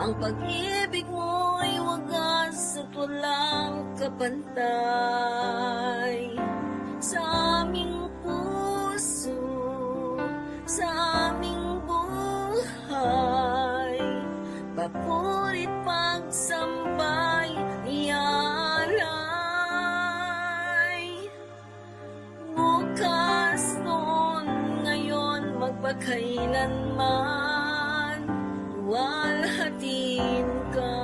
Ang pag-ibig mo'y wagas at walang kapantay sa aming puso, sa aming buhay. Papurit pagsambay ialay. Bukas noon, ngayon, magpakailanman, walhatiin ka.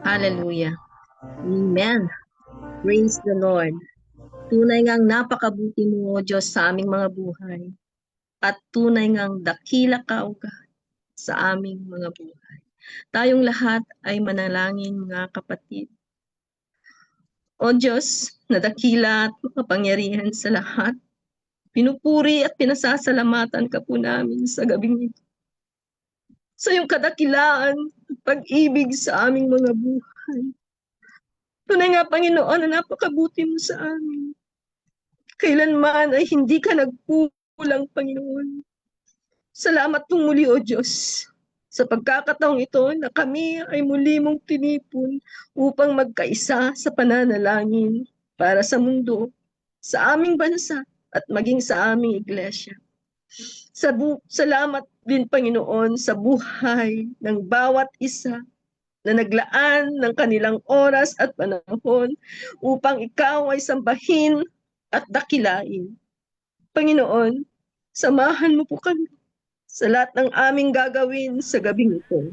Hallelujah. Amen. Praise the Lord. Tunay ngang napakabuti mo, O Diyos, sa aming mga buhay. At tunay ngang dakila ka, O God, sa aming mga buhay. Tayong lahat ay manalangin, mga kapatid. O Diyos, na dakila at makapangyarihan sa lahat, pinupuri at pinasasalamatan ka po namin sa gabing ito. Sa iyong kadakilaan at pag-ibig sa aming mga buhay. Tunay nga, Panginoon, na napakabuti mo sa amin. Kailanman ay hindi ka nagkulang, Panginoon. Salamat pong muli, O Diyos, sa pagkakataong ito na kami ay muli mong tinipon upang magkaisa sa pananalangin para sa mundo, sa aming bansa, at maging sa aming iglesia. Salamat din, Panginoon, sa buhay ng bawat isa na naglaan ng kanilang oras at panahon upang ikaw ay sambahin at dakilain. Panginoon, samahan mo po kami sa lahat ng aming gagawin sa gabing ito.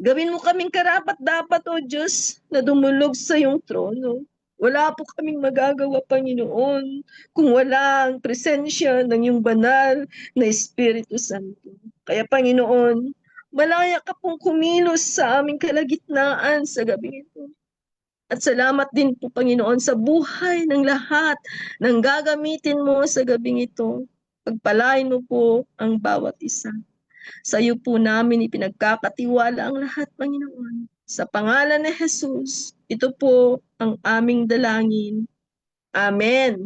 Gawin mo kaming karapat-dapat, O Diyos, na dumulog sa iyong trono. Wala po kaming magagawa, Panginoon, kung wala ang presensya ng iyong banal na Espiritu Santo. Kaya, Panginoon, malaya ka pong kumilos sa aming kalagitnaan sa gabing ito. At salamat din po, Panginoon, sa buhay ng lahat ng gagamitin mo sa gabing ito. Pagpalain mo po ang bawat isa. Sa iyo po namin ipinagkakatiwala ang lahat, Panginoon. Sa pangalan ni Jesus, ito po ang aming dalangin. Amen.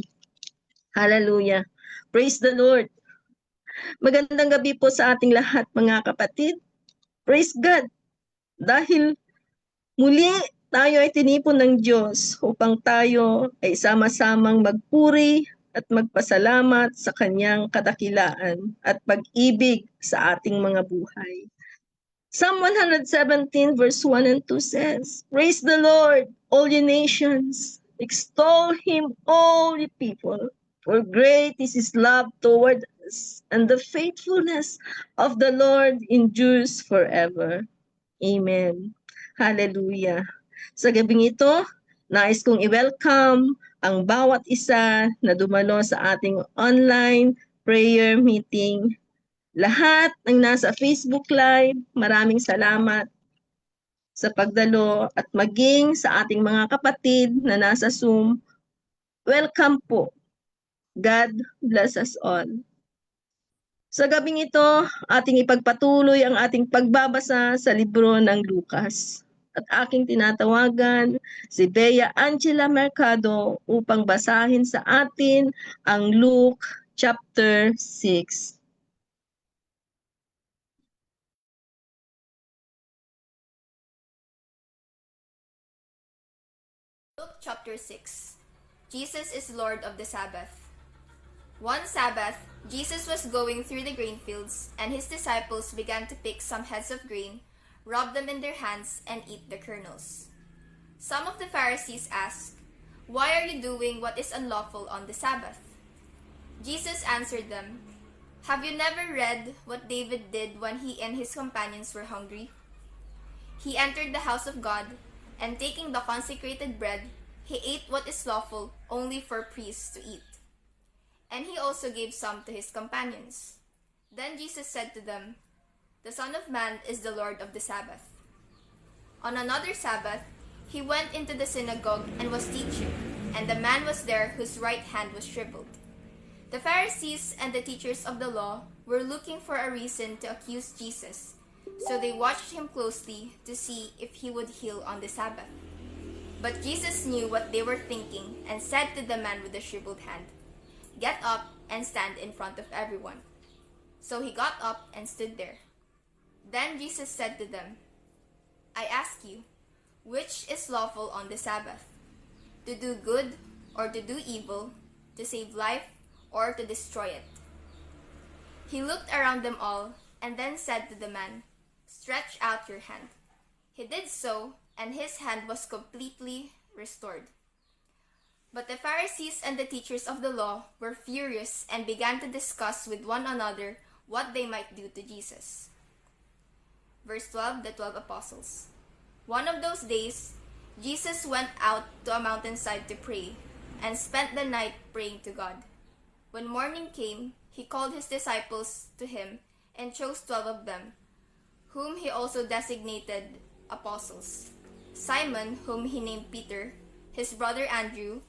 Hallelujah. Praise the Lord. Magandang gabi po sa ating lahat, mga kapatid. Praise God. Dahil muli tayo ay tinipon ng Diyos upang tayo ay sama-samang magpuri at magpasalamat sa kanyang kadakilaan at pag-ibig sa ating mga buhay. Psalm 117 verse 1 and 2 says, "Praise the Lord, all ye nations. Extol him, all ye people. For great is his love toward us, and the faithfulness of the Lord endures forever." Amen. Hallelujah. Sa gabing ito, nais kong i-welcome ang bawat isa na dumalo sa ating online prayer meeting. Lahat ng nasa Facebook Live, maraming salamat sa pagdalo at maging sa ating mga kapatid na nasa Zoom, welcome po. God bless us all. Sa gabing ito, ating ipagpatuloy ang ating pagbabasa sa libro ng Lucas. At aking tinatawagan si Bea Angela Mercado upang basahin sa atin ang Luke chapter 6. Luke chapter 6. Jesus is Lord of the Sabbath. One Sabbath, Jesus was going through the grain fields, and his disciples began to pick some heads of grain, rub them in their hands, and eat the kernels. Some of the Pharisees asked, "Why are you doing what is unlawful on the Sabbath?" Jesus answered them, "Have you never read what David did when he and his companions were hungry? He entered the house of God, and taking the consecrated bread, he ate what is lawful only for priests to eat. And he also gave some to his companions. Then Jesus said to them, The Son of Man is the Lord of the Sabbath." On another Sabbath, he went into the synagogue and was teaching, and a man was there whose right hand was shriveled. The Pharisees and the teachers of the law were looking for a reason to accuse Jesus, so they watched him closely to see if he would heal on the Sabbath. But Jesus knew what they were thinking and said to the man with the shriveled hand, "Get up and stand in front of everyone." So he got up and stood there. Then Jesus said to them, "I ask you, which is lawful on the Sabbath? To do good or to do evil, to save life or to destroy it?" He looked around them all and then said to the man, "Stretch out your hand." He did so, and his hand was completely restored. But the Pharisees and the teachers of the law were furious and began to discuss with one another what they might do to Jesus. Verse 12, the 12 apostles. One of those days, Jesus went out to a mountainside to pray, and spent the night praying to God. When morning came, he called his disciples to him and chose 12 of them, whom he also designated apostles: Simon, whom he named Peter, his brother Andrew,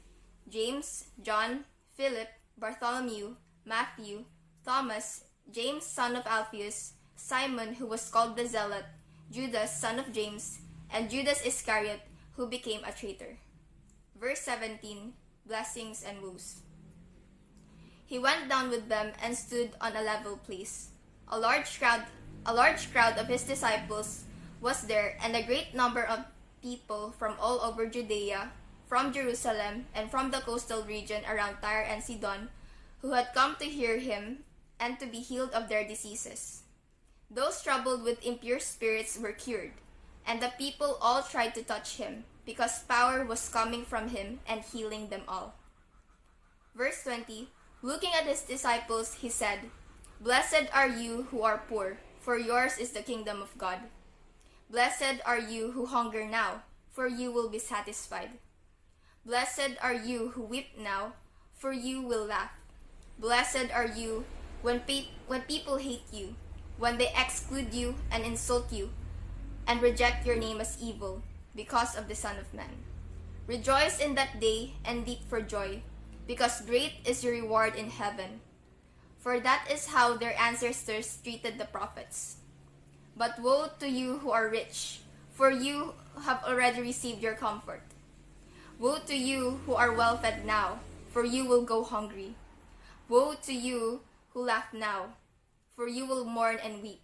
James, John, Philip, Bartholomew, Matthew, Thomas, James son of Alphaeus, Simon who was called the Zealot, Judas son of James, and Judas Iscariot, who became a traitor. Verse 17, blessings and woes. He went down with them and stood on a level place. A large crowd of his disciples was there, and a great number of people from all over Judea, from Jerusalem, and from the coastal region around Tyre and Sidon, who had come to hear him and to be healed of their diseases. Those troubled with impure spirits were cured, and the people all tried to touch him, because power was coming from him and healing them all. Verse 20, looking at his disciples, he said, "Blessed are you who are poor, for yours is the kingdom of God. Blessed are you who hunger now, for you will be satisfied. Blessed are you who weep now, for you will laugh. Blessed are you when people hate you, when they exclude you and insult you, and reject your name as evil, because of the Son of Man. Rejoice in that day and leap for joy, because great is your reward in heaven. For that is how their ancestors treated the prophets. But woe to you who are rich, for you have already received your comfort. Woe to you who are well fed now, for you will go hungry. Woe to you who laugh now, for you will mourn and weep.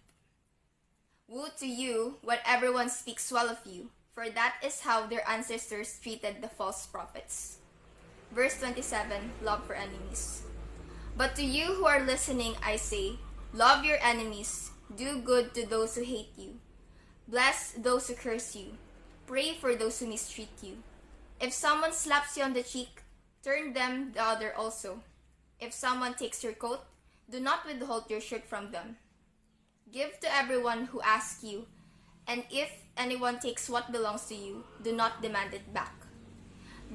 Woe to you when everyone speaks well of you, for that is how their ancestors treated the false prophets." Verse 27, love for enemies. "But to you who are listening, I say, love your enemies, do good to those who hate you, bless those who curse you, pray for those who mistreat you. If someone slaps you on the cheek, turn them the other also. If someone takes your coat, do not withhold your shirt from them. Give to everyone who asks you, and if anyone takes what belongs to you, do not demand it back.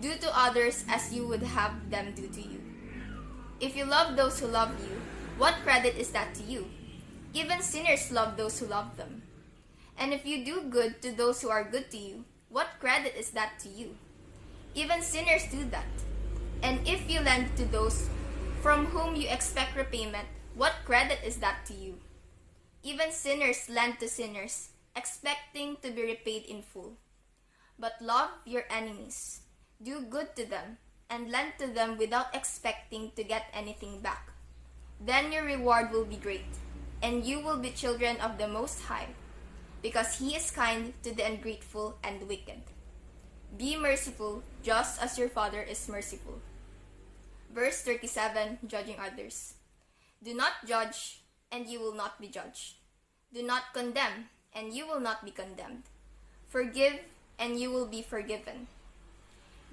Do to others as you would have them do to you. If you love those who love you, what credit is that to you? Even sinners love those who love them. And if you do good to those who are good to you, what credit is that to you? Even sinners do that. And if you lend to those from whom you expect repayment, what credit is that to you? Even sinners lend to sinners, expecting to be repaid in full. But love your enemies, do good to them, and lend to them without expecting to get anything back. Then your reward will be great, and you will be children of the Most High, because He is kind to the ungrateful and wicked. Be merciful, just as your Father is merciful." Verse 37, judging others. "Do not judge, and you will not be judged. Do not condemn, and you will not be condemned. Forgive, and you will be forgiven.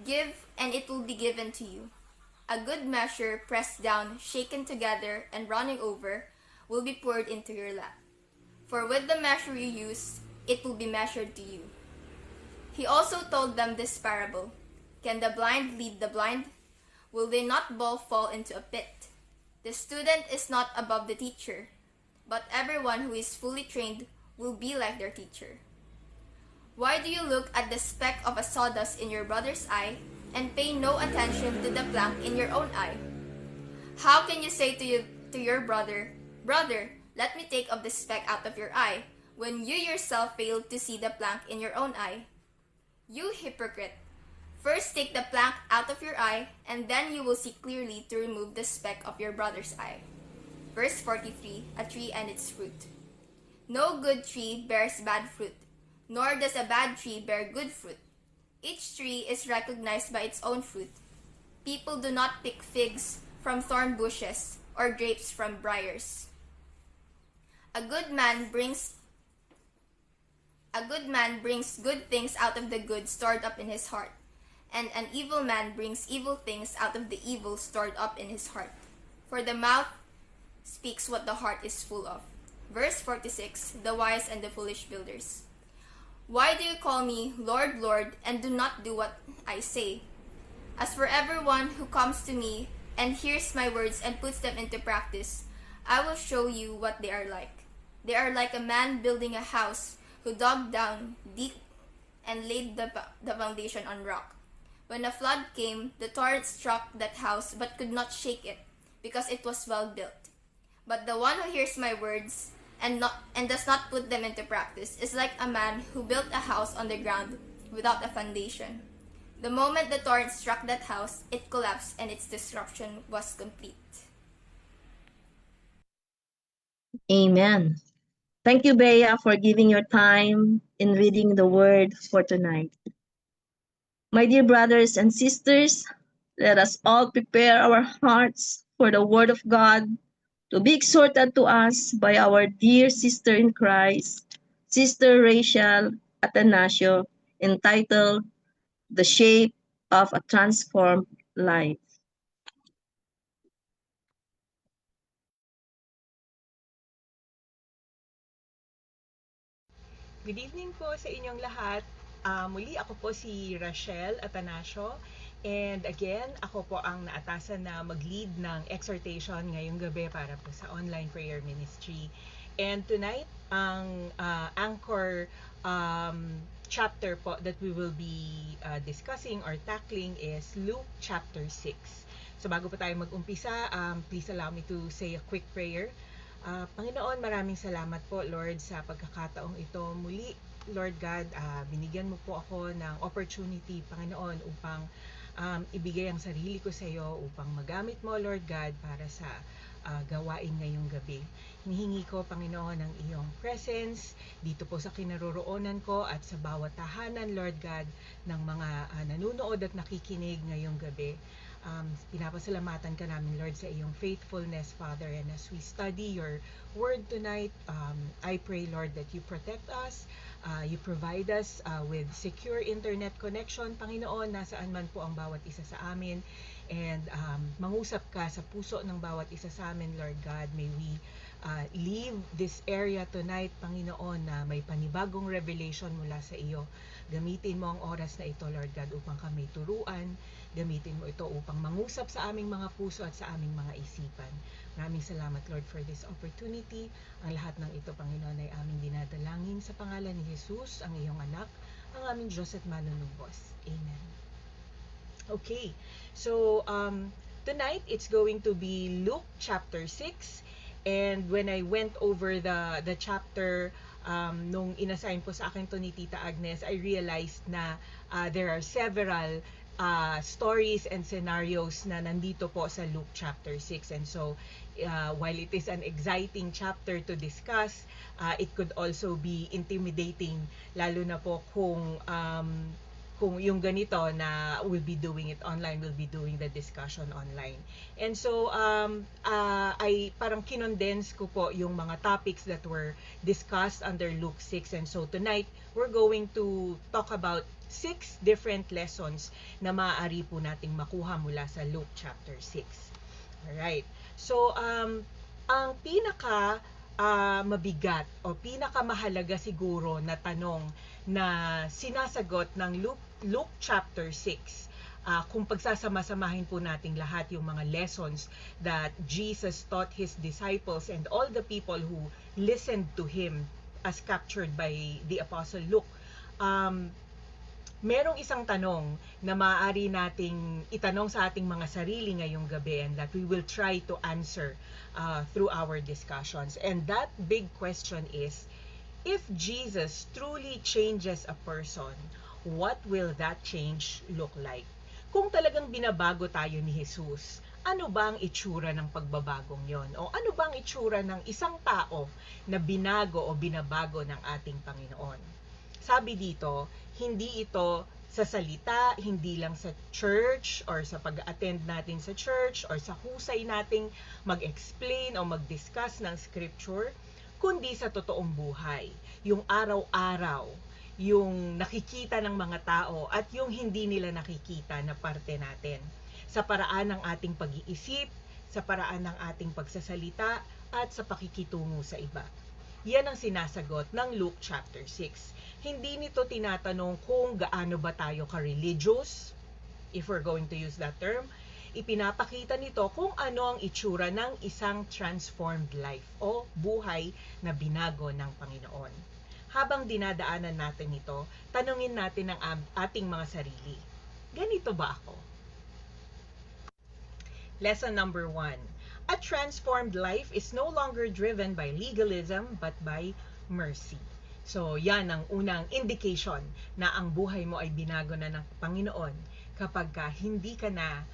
Give, and it will be given to you. A good measure, pressed down, shaken together, and running over, will be poured into your lap. For with the measure you use, it will be measured to you." He also told them this parable: "Can the blind lead the blind? Will they not both fall into a pit? The student is not above the teacher, but everyone who is fully trained will be like their teacher. Why do you look at the speck of a sawdust in your brother's eye and pay no attention to the plank in your own eye? How can you say to your brother, 'Brother, let me take of the speck out of your eye,' when you yourself fail to see the plank in your own eye? You hypocrite! First take the plank out of your eye, and then you will see clearly to remove the speck of your brother's eye." Verse 43, a tree and its fruit. "No good tree bears bad fruit, nor does a bad tree bear good fruit. Each tree is recognized by its own fruit. People do not pick figs from thorn bushes or grapes from briars. A good man brings good things out of the good stored up in his heart, and an evil man brings evil things out of the evil stored up in his heart. For the mouth speaks what the heart is full of." Verse 46, the wise and the foolish builders. Why do you call me Lord, Lord, and do not do what I say? As for everyone who comes to me and hears my words and puts them into practice, I will show you what they are like. They are like a man building a house who dug down deep and laid the foundation on rock. When a flood came, the torrent struck that house but could not shake it, because it was well built. But the one who hears my words and does not put them into practice is like a man who built a house on the ground without a foundation. The moment the torrent struck that house, it collapsed and its destruction was complete. Amen. Thank you, Bea, for giving your time in reading the word for tonight. My dear brothers and sisters, let us all prepare our hearts for the word of God to be exhorted to us by our dear sister in Christ, Sister Rachel Atanasio, entitled The Shape of a Transformed Life. Good evening po sa inyong lahat. Muli ako po si Rachel Atanasio, and again, ako po ang naatasan na mag-lead ng exhortation ngayong gabi para po sa online prayer ministry. And tonight, ang anchor chapter po that we will be discussing or tackling is Luke chapter 6. So bago po tayo mag-umpisa, please allow me to say a quick prayer. Panginoon, maraming salamat po, Lord, sa pagkakataong ito. Muli, Lord God, binigyan mo po ako ng opportunity, Panginoon, upang ibigay ang sarili ko sa iyo, upang magamit mo, Lord God, para sa gawain ngayong gabi. Hinihingi ko, Panginoon, ang iyong presence dito po sa kinaroroonan ko at sa bawat tahanan, Lord God, ng mga nanunood at nakikinig ngayong gabi. Pinapasalamatan ka namin, Lord, sa iyong faithfulness, Father. And as we study your word tonight, I pray, Lord, that you protect us, you provide us with secure internet connection, Panginoon, nasaan man po ang bawat isa sa amin. And mangusap ka sa puso ng bawat isa sa amin, Lord God. May we leave this area tonight, Panginoon, na may panibagong revelation mula sa iyo. Gamitin mo ang oras na ito, Lord God, upang kami turuan. Gamitin mo ito upang mangusap sa aming mga puso at sa aming mga isipan. Maraming salamat, Lord, for this opportunity. Ang lahat ng ito, Panginoon, ay aming dinadalangin sa pangalan ni Jesus, ang iyong anak, ang aming Diyos at manunubos. Amen. Okay, so tonight it's going to be Luke chapter 6. And when I went over the chapter, nung inassign po sa akin to ni Tita Agnes, I realized na there are several stories and scenarios na nandito po sa Luke chapter 6. And so, while it is an exciting chapter to discuss, it could also be intimidating, lalo na po kung yung ganito na we'll be doing it online, we'll be doing the discussion online. And so, I parang kinondense ko po yung mga topics that were discussed under Luke 6. And so tonight, we're going to talk about 6 different lessons na maaari po nating makuha mula sa Luke chapter 6. Alright. So, ang pinaka mabigat o pinakamahalaga siguro na tanong na sinasagot ng Luke chapter 6, kung pagsasama-samahin po nating lahat yung mga lessons that Jesus taught His disciples and all the people who listened to Him as captured by the Apostle Luke, merong isang tanong na maaari nating itanong sa ating mga sarili ngayong gabi, and that we will try to answer through our discussions. And that big question is, if Jesus truly changes a person, what will that change look like? Kung talagang binabago tayo ni Jesus, ano ba ang itsura ng pagbabagong yon? O ano ba ang itsura ng isang tao na binago o binabago ng ating Panginoon? Sabi dito, hindi ito sa salita, hindi lang sa church or sa pag-attend natin sa church or sa husay nating mag-explain o mag-discuss ng scripture, kundi sa totoong buhay. Yung araw-araw, yung nakikita ng mga tao at yung hindi nila nakikita na parte natin. Sa paraan ng ating pag-iisip, sa paraan ng ating pagsasalita, at sa pakikitungo sa iba. Yan ang sinasagot ng Luke chapter 6. Hindi nito tinatanong kung gaano ba tayo ka-religious, if we're going to use that term. Ipinapakita nito kung ano ang itsura ng isang transformed life o buhay na binago ng Panginoon. Habang dinadaanan natin ito, tanungin natin ang ating mga sarili. Ganito ba ako? Lesson number 1. A transformed life is no longer driven by legalism but by mercy. So, yan ang unang indication na ang buhay mo ay binago na ng Panginoon kapag hindi ka na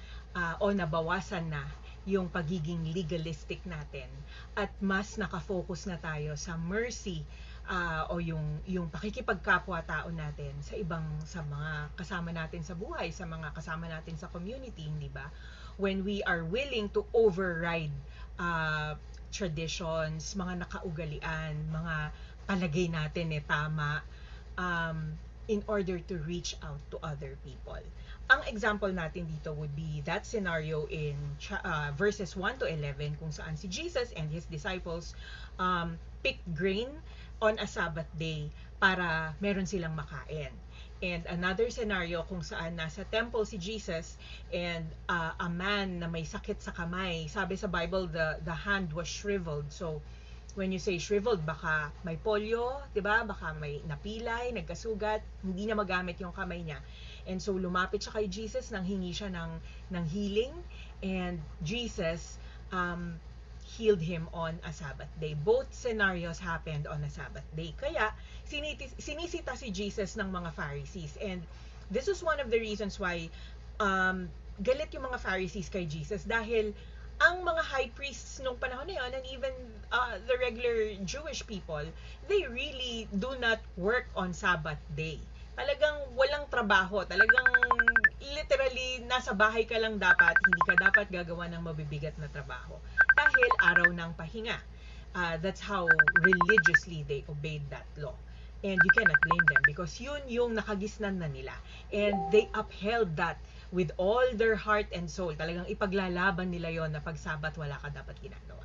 o nabawasan na yung pagiging legalistic natin at mas nakafocus na tayo sa mercy o yung pakikipagkapwa-tao natin sa mga kasama natin sa buhay, sa mga kasama natin sa community, hindi ba? When we are willing to override traditions, mga nakaugalian, mga palagay natin tama, in order to reach out to other people. Ang example natin dito would be that scenario in verses 1 to 11 kung saan si Jesus and his disciples picked grain on a Sabbath day para meron silang makain. And another scenario kung saan nasa temple si Jesus and a man na may sakit sa kamay. Sabi sa Bible, the hand was shriveled. So, when you say shriveled, baka may polio, 'di ba? Baka may napilay, nagkasugat, hindi na magamit yung kamay niya. And so lumapit siya kay Jesus nang hingi siya ng healing, and Jesus healed him on a Sabbath day. Both scenarios happened on a Sabbath day. Kaya sinisita si Jesus ng mga Pharisees, and this is one of the reasons why galit yung mga Pharisees kay Jesus, dahil ang mga high priests nung panahon na yun, and even the regular Jewish people, they really do not work on Sabbath day. Talagang walang trabaho. Talagang literally nasa bahay ka lang dapat. Hindi ka dapat gagawa ng mabibigat na trabaho. Dahil araw ng pahinga. That's how religiously they obeyed that law. And you cannot blame them because yun yung nakagisnan na nila. And they upheld that with all their heart and soul. Talagang ipaglalaban nila yon na pag Sabat wala ka dapat ginagawa.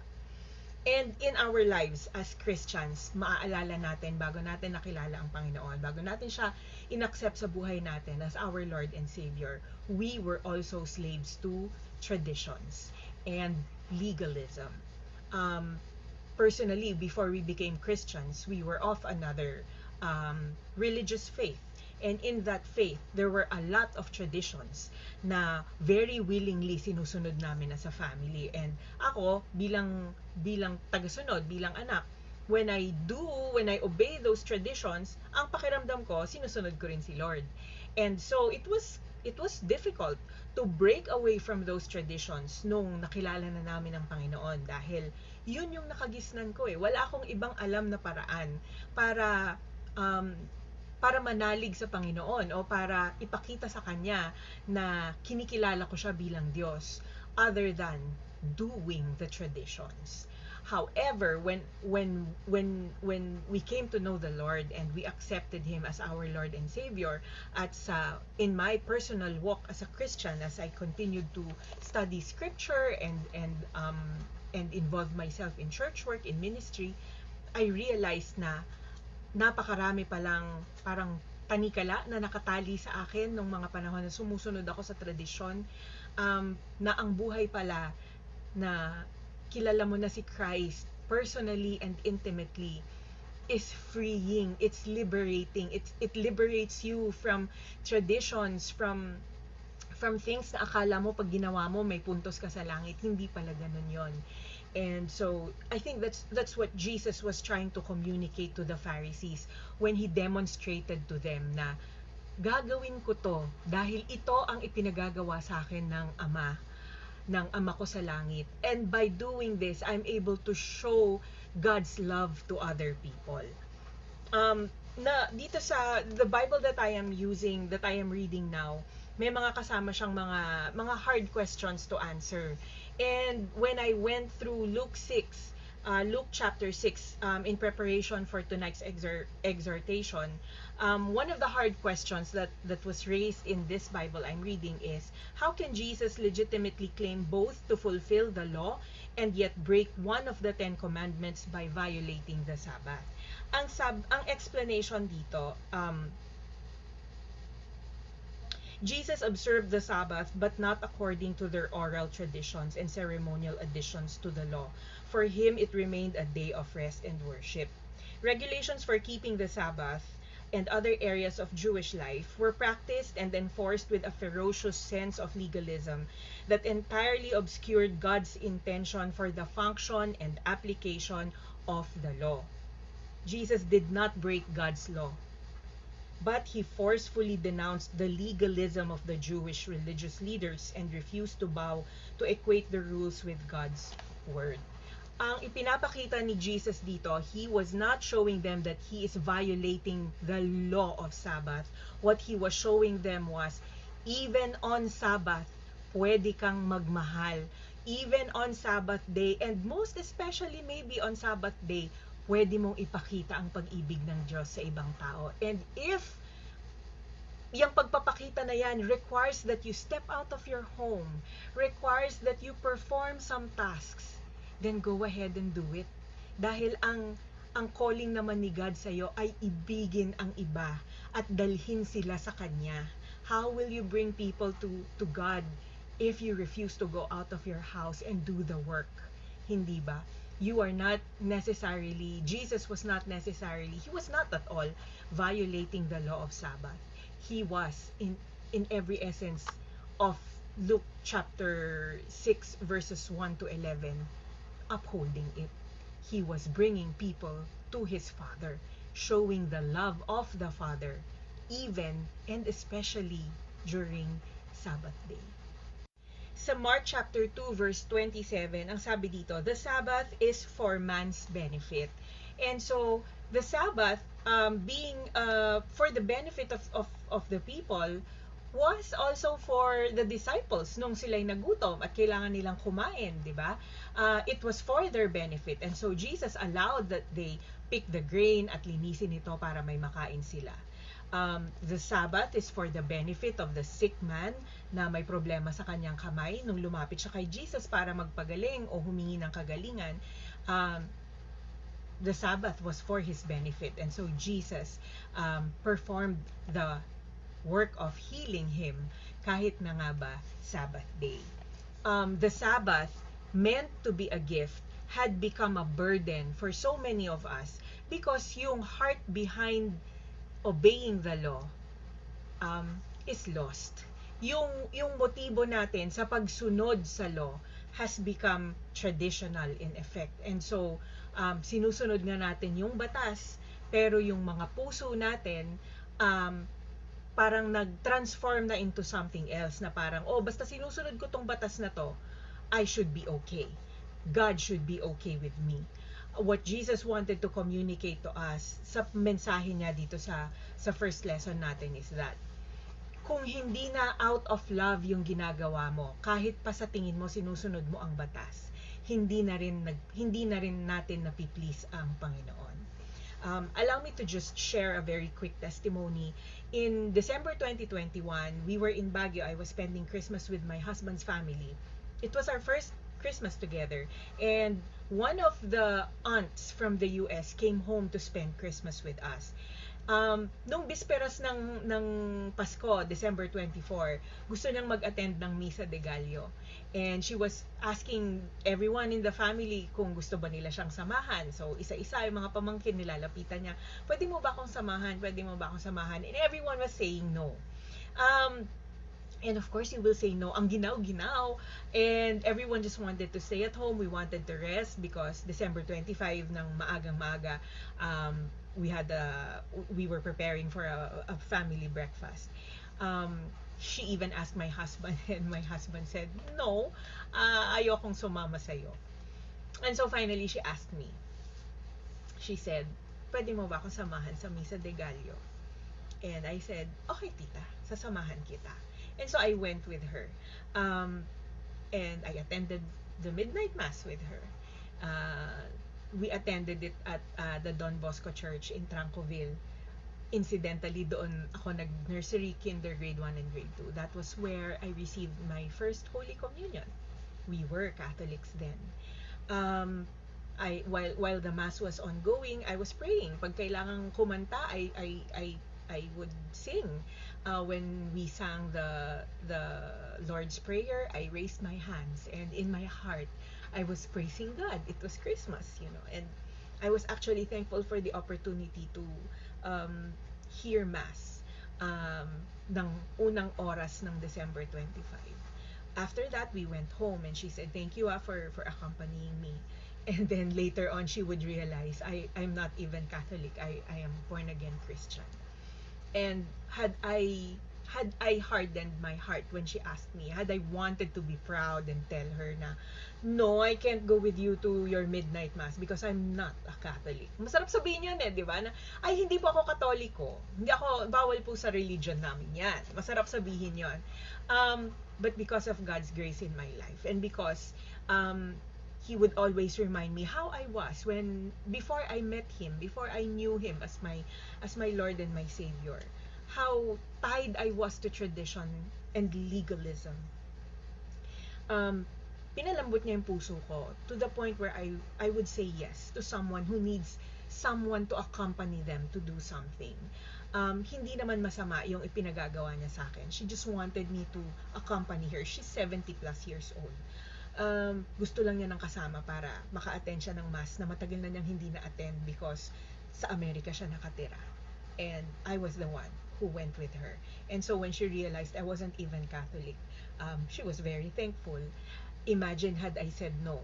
And in our lives as Christians, maaalala natin bago natin nakilala ang Panginoon, bago natin siya inaccept sa buhay natin as our Lord and Savior, we were also slaves to traditions and legalism. Personally, before we became Christians, we were of another religious faith. And in that faith, there were a lot of traditions na very willingly sinusunod namin as a family. And ako, bilang tagasunod, bilang anak, when I obey those traditions, ang pakiramdam ko, sinusunod ko rin si Lord. And so, it was difficult to break away from those traditions nung nakilala na namin ang Panginoon, dahil yun yung nakagisnan ko Wala akong ibang alam na paraan para manalig sa Panginoon o para ipakita sa Kanya na kinikilala ko siya bilang Diyos, other than doing the traditions. However, when we came to know the Lord and we accepted Him as our Lord and Savior, at in my personal walk as a Christian, as I continued to study Scripture and involve myself in church work, in ministry, I realized na napakarami palang parang panikala na nakatali sa akin nung mga panahon na sumusunod ako sa tradisyon, na ang buhay pala na kilala mo na si Christ personally and intimately is freeing, it's liberating, it liberates you from traditions, from things na akala mo pag ginawa mo may puntos ka sa langit. Hindi pala ganun yon. And so, I think that's what Jesus was trying to communicate to the Pharisees when He demonstrated to them na gagawin ko to dahil ito ang ipinagagawa sa akin ng Ama ko sa langit. And by doing this, I'm able to show God's love to other people. Na dito sa the Bible that I am reading now, may mga kasama siyang mga hard questions to answer. And when I went through Luke 6, Luke chapter 6, in preparation for tonight's exhortation, one of the hard questions that was raised in this Bible I'm reading is, how can Jesus legitimately claim both to fulfill the law and yet break one of the 10 commandments by violating the Sabbath? Ang explanation dito, Jesus observed the Sabbath, but not according to their oral traditions and ceremonial additions to the law. For him, it remained a day of rest and worship. Regulations for keeping the Sabbath and other areas of Jewish life were practiced and enforced with a ferocious sense of legalism that entirely obscured God's intention for the function and application of the law. Jesus did not break God's law, but he forcefully denounced the legalism of the Jewish religious leaders and refused to bow to equate the rules with God's word. Ang ipinapakita ni Jesus dito, he was not showing them that he is violating the law of Sabbath. What he was showing them was, even on Sabbath, pwede kang magmahal. Even on Sabbath day, and most especially maybe on Sabbath day, pwede mong ipakita ang pag-ibig ng Diyos sa ibang tao. And if yung pagpapakita na yan requires that you step out of your home, requires that you perform some tasks, then go ahead and do it. Dahil ang calling naman ni God sa'yo ay ibigin ang iba at dalhin sila sa Kanya. How will you bring people to God if you refuse to go out of your house and do the work? Hindi ba? You are not necessarily, Jesus was not necessarily, he was not at all violating the law of Sabbath. He was in every essence of Luke chapter 6 verses 1 to 11, upholding it. He was bringing people to his Father, showing the love of the Father, even and especially during Sabbath day. Sa Mark chapter 2 verse 27, ang sabi dito, the Sabbath is for man's benefit. And so, the Sabbath being for the benefit of the people was also for the disciples nung sila'y nagutom at kailangan nilang kumain, di ba? It was for their benefit. And so, Jesus allowed that they pick the grain at linisin ito para may makain sila. The Sabbath is for the benefit of the sick man na may problema sa kanyang kamay. Nung lumapit siya kay Jesus para magpagaling o humingi ng kagalingan, the Sabbath was for his benefit. And so Jesus performed the work of healing him kahit na nga ba Sabbath day. The Sabbath, meant to be a gift, had become a burden for so many of us because yung heart behind obeying the law is lost. Yung motibo natin sa pagsunod sa law has become traditional in effect. And so, sinusunod nga natin yung batas, pero yung mga puso natin, parang nag-transform na into something else na parang, oh, basta sinusunod ko tong batas na to, I should be okay. God should be okay with me. What Jesus wanted to communicate to us sa mensahe niya dito sa first lesson natin is that kung hindi na out of love yung ginagawa mo, kahit pa sa tingin mo sinusunod mo ang batas, hindi na rin natin napi-please ang Panginoon. Allow me to just share a very quick testimony. In December 2021, we were in Baguio. I was spending Christmas with my husband's family. It was our first Christmas together, and one of the aunts from the US came home to spend Christmas with us. Nung bisperas ng Pasko, December 24, gusto niyang mag-attend ng Misa de Gallo. And she was asking everyone in the family kung gusto ba nila siyang samahan. So, isa-isa yung mga pamangkin nila, lapitan niya, pwede mo ba akong samahan? Pwede mo ba akong samahan? And everyone was saying no. And of course, you will say no. Ang ginaw-ginaw. And everyone just wanted to stay at home. We wanted to rest because December 25 ng maagang-maaga, we were preparing for a family breakfast. She even asked my husband, and my husband said, no, ayokong sumama sa'yo. And so finally, she asked me. She said, pwede mo ba akong samahan sa Misa de Gallo? And I said, okay tita, sasamahan kita. And so I went with her. And I attended the midnight mass with her. we attended it at the Don Bosco Church in Trancoville. Incidentally, doon ako nag-nursery, kinder, grade 1 and grade 2. That was where I received my first Holy Communion. We were Catholics then. While the mass was ongoing, I was praying. Pag kailangang kumanta, I would sing. When we sang the Lord's Prayer, I raised my hands, and in my heart, I was praising God. It was Christmas, and I was actually thankful for the opportunity to hear Mass ng unang oras ng December 25. After that, we went home, and she said, "Thank you for accompanying me." And then later on, she would realize I'm not even Catholic. I am born again Christian. And had I hardened my heart when she asked me, had I wanted to be proud and tell her na, "No, I can't go with you to your midnight mass because I'm not a Catholic." Masarap sabihin yun di ba? Na, "Ay, hindi po ako Katoliko. Hindi ako, bawal po sa religion namin yan." Masarap sabihin yun. But because of God's grace in my life, and because He would always remind me how I was before I met Him, before I knew Him as my Lord and my Savior, how tied I was to tradition and legalism. Pinalambot niya yung puso ko to the point where I would say yes to someone who needs someone to accompany them to do something. Hindi naman masama yung ipinagagawa niya sa akin. She just wanted me to accompany her. She's 70 plus years old. Gusto lang niya ng kasama para maka-attend siya ng mass na matagal na niyang hindi na-attend because sa Amerika siya nakatira. And I was the one who went with her. And so when she realized I wasn't even Catholic, she was very thankful. Imagine had I said no,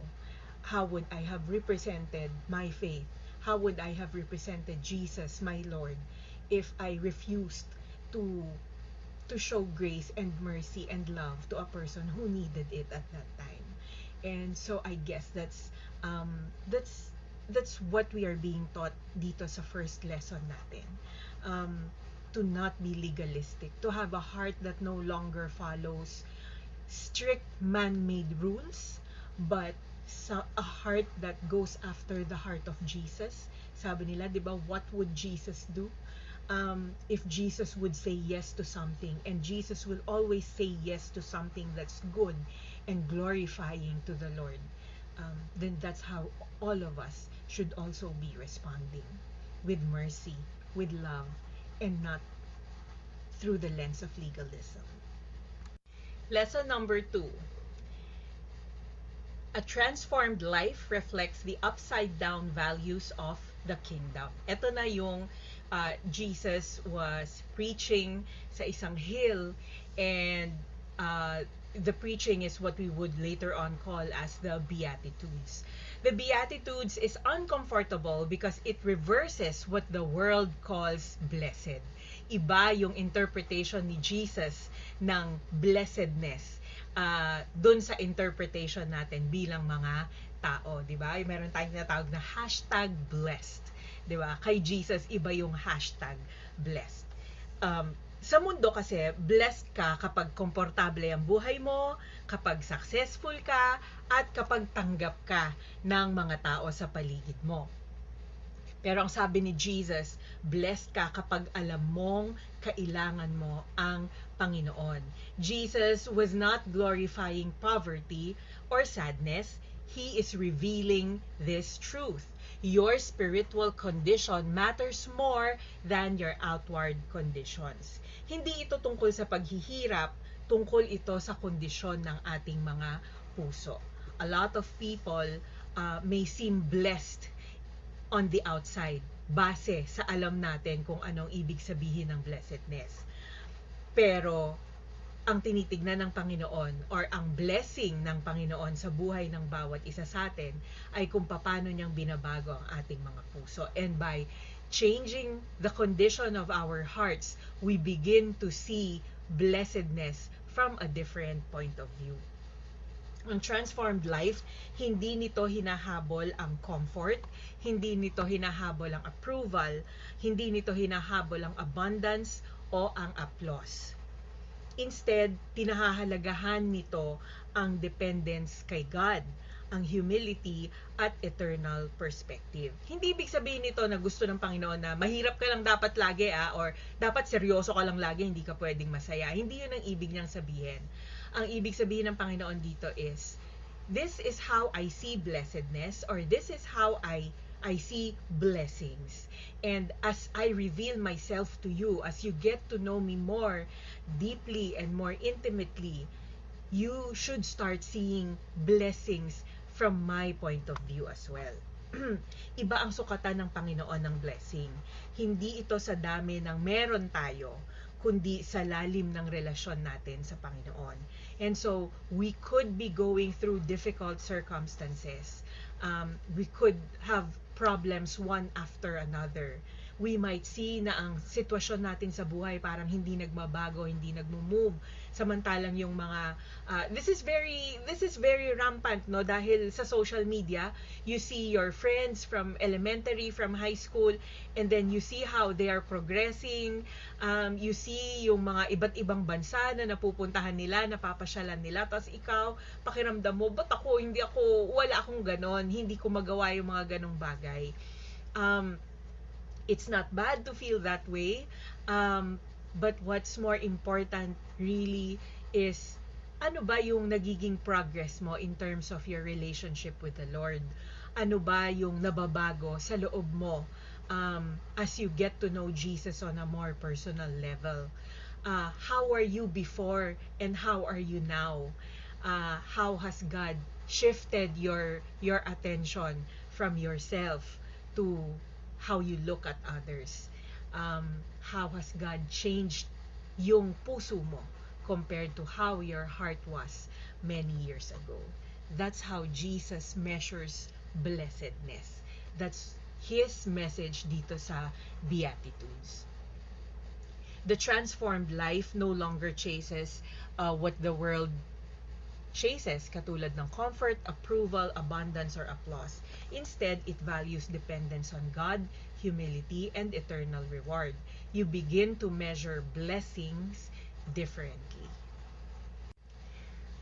how would I have represented my faith? How would I have represented Jesus, my Lord, if I refused to show grace and mercy and love to a person who needed it at that time? And so I guess that's what we are being taught dito sa first lesson natin. To not be legalistic, to have a heart that no longer follows strict man-made rules, but a heart that goes after the heart of Jesus. Sabi nila, di ba, what would Jesus do? If Jesus would say yes to something, and Jesus will always say yes to something that's good and glorifying to the Lord, then that's how all of us should also be responding, with mercy, with love, and not through the lens of legalism. Lesson number 2. A transformed life reflects the upside-down values of the kingdom. Ito na yung Jesus was preaching sa isang hill, and the preaching is what we would later on call as the Beatitudes. The Beatitudes is uncomfortable because it reverses what the world calls blessed. Iba yung interpretation ni Jesus ng blessedness dun sa interpretation natin bilang mga tao, di ba? Meron tayong tinatawag na #blessed, di ba? Kay Jesus, iba yung #blessed. Sa mundo kasi, blessed ka kapag komportable ang buhay mo, kapag successful ka, at kapag tanggap ka ng mga tao sa paligid mo. Pero ang sabi ni Jesus, blessed ka kapag alam mong kailangan mo ang Panginoon. Jesus was not glorifying poverty or sadness. He is revealing this truth. Your spiritual condition matters more than your outward conditions. Hindi ito tungkol sa paghihirap, tungkol ito sa kondisyon ng ating mga puso. A lot of people may seem blessed on the outside, base sa alam natin kung anong ibig sabihin ng blessedness. Pero ang tinitignan ng Panginoon or ang blessing ng Panginoon sa buhay ng bawat isa sa atin ay kung paano niyang binabago ang ating mga puso. And by changing the condition of our hearts, we begin to see blessedness from a different point of view. Ang transformed life, hindi nito hinahabol ang comfort, hindi nito hinahabol ang approval, hindi nito hinahabol ang abundance o ang applause. Instead, pinahahalagahan nito ang dependence kay God, ang humility, at eternal perspective. Hindi ibig sabihin nito na gusto ng Panginoon na mahirap ka lang dapat lagi or dapat seryoso ka lang lagi, hindi ka pwedeng masaya. Hindi yun ang ibig niyang sabihin. Ang ibig sabihin ng Panginoon dito is, this is how I see blessedness, or this is how I see blessings. And as I reveal myself to you, as you get to know me more deeply and more intimately, you should start seeing blessings from my point of view as well. Iba ang sukatan ng Panginoon ng blessing. Hindi ito sa dami ng meron tayo, kundi sa lalim ng relasyon natin sa Panginoon. And so, we could be going through difficult circumstances. We could have problems one after another. We might see na ang sitwasyon natin sa buhay parang hindi nagmabago, hindi nagmo-move. Samantalang yung mga this is very rampant, no, dahil sa social media, you see your friends from elementary, from high school, and then you see how they are progressing. You see yung mga iba't ibang bansa na napupuntahan nila, napapasyalan nila, tapos ikaw, pakiramdam mo, ba't ako, wala akong ganon, hindi ko magawa yung mga ganong bagay. It's not bad to feel that way, but what's more important really is, ano ba yung nagiging progress mo in terms of your relationship with the Lord? Ano ba yung nababago sa loob mo as you get to know Jesus on a more personal level? How are you before and how are you now? How has God shifted your attention from yourself to how you look at others? How has God changed yung puso mo compared to how your heart was many years ago? That's how Jesus measures blessedness. That's His message dito sa Beatitudes. The transformed life no longer chases what the world chases, katulad ng comfort, approval, abundance, or applause. Instead, it values dependence on God, humility, and eternal reward. You begin to measure blessings differently.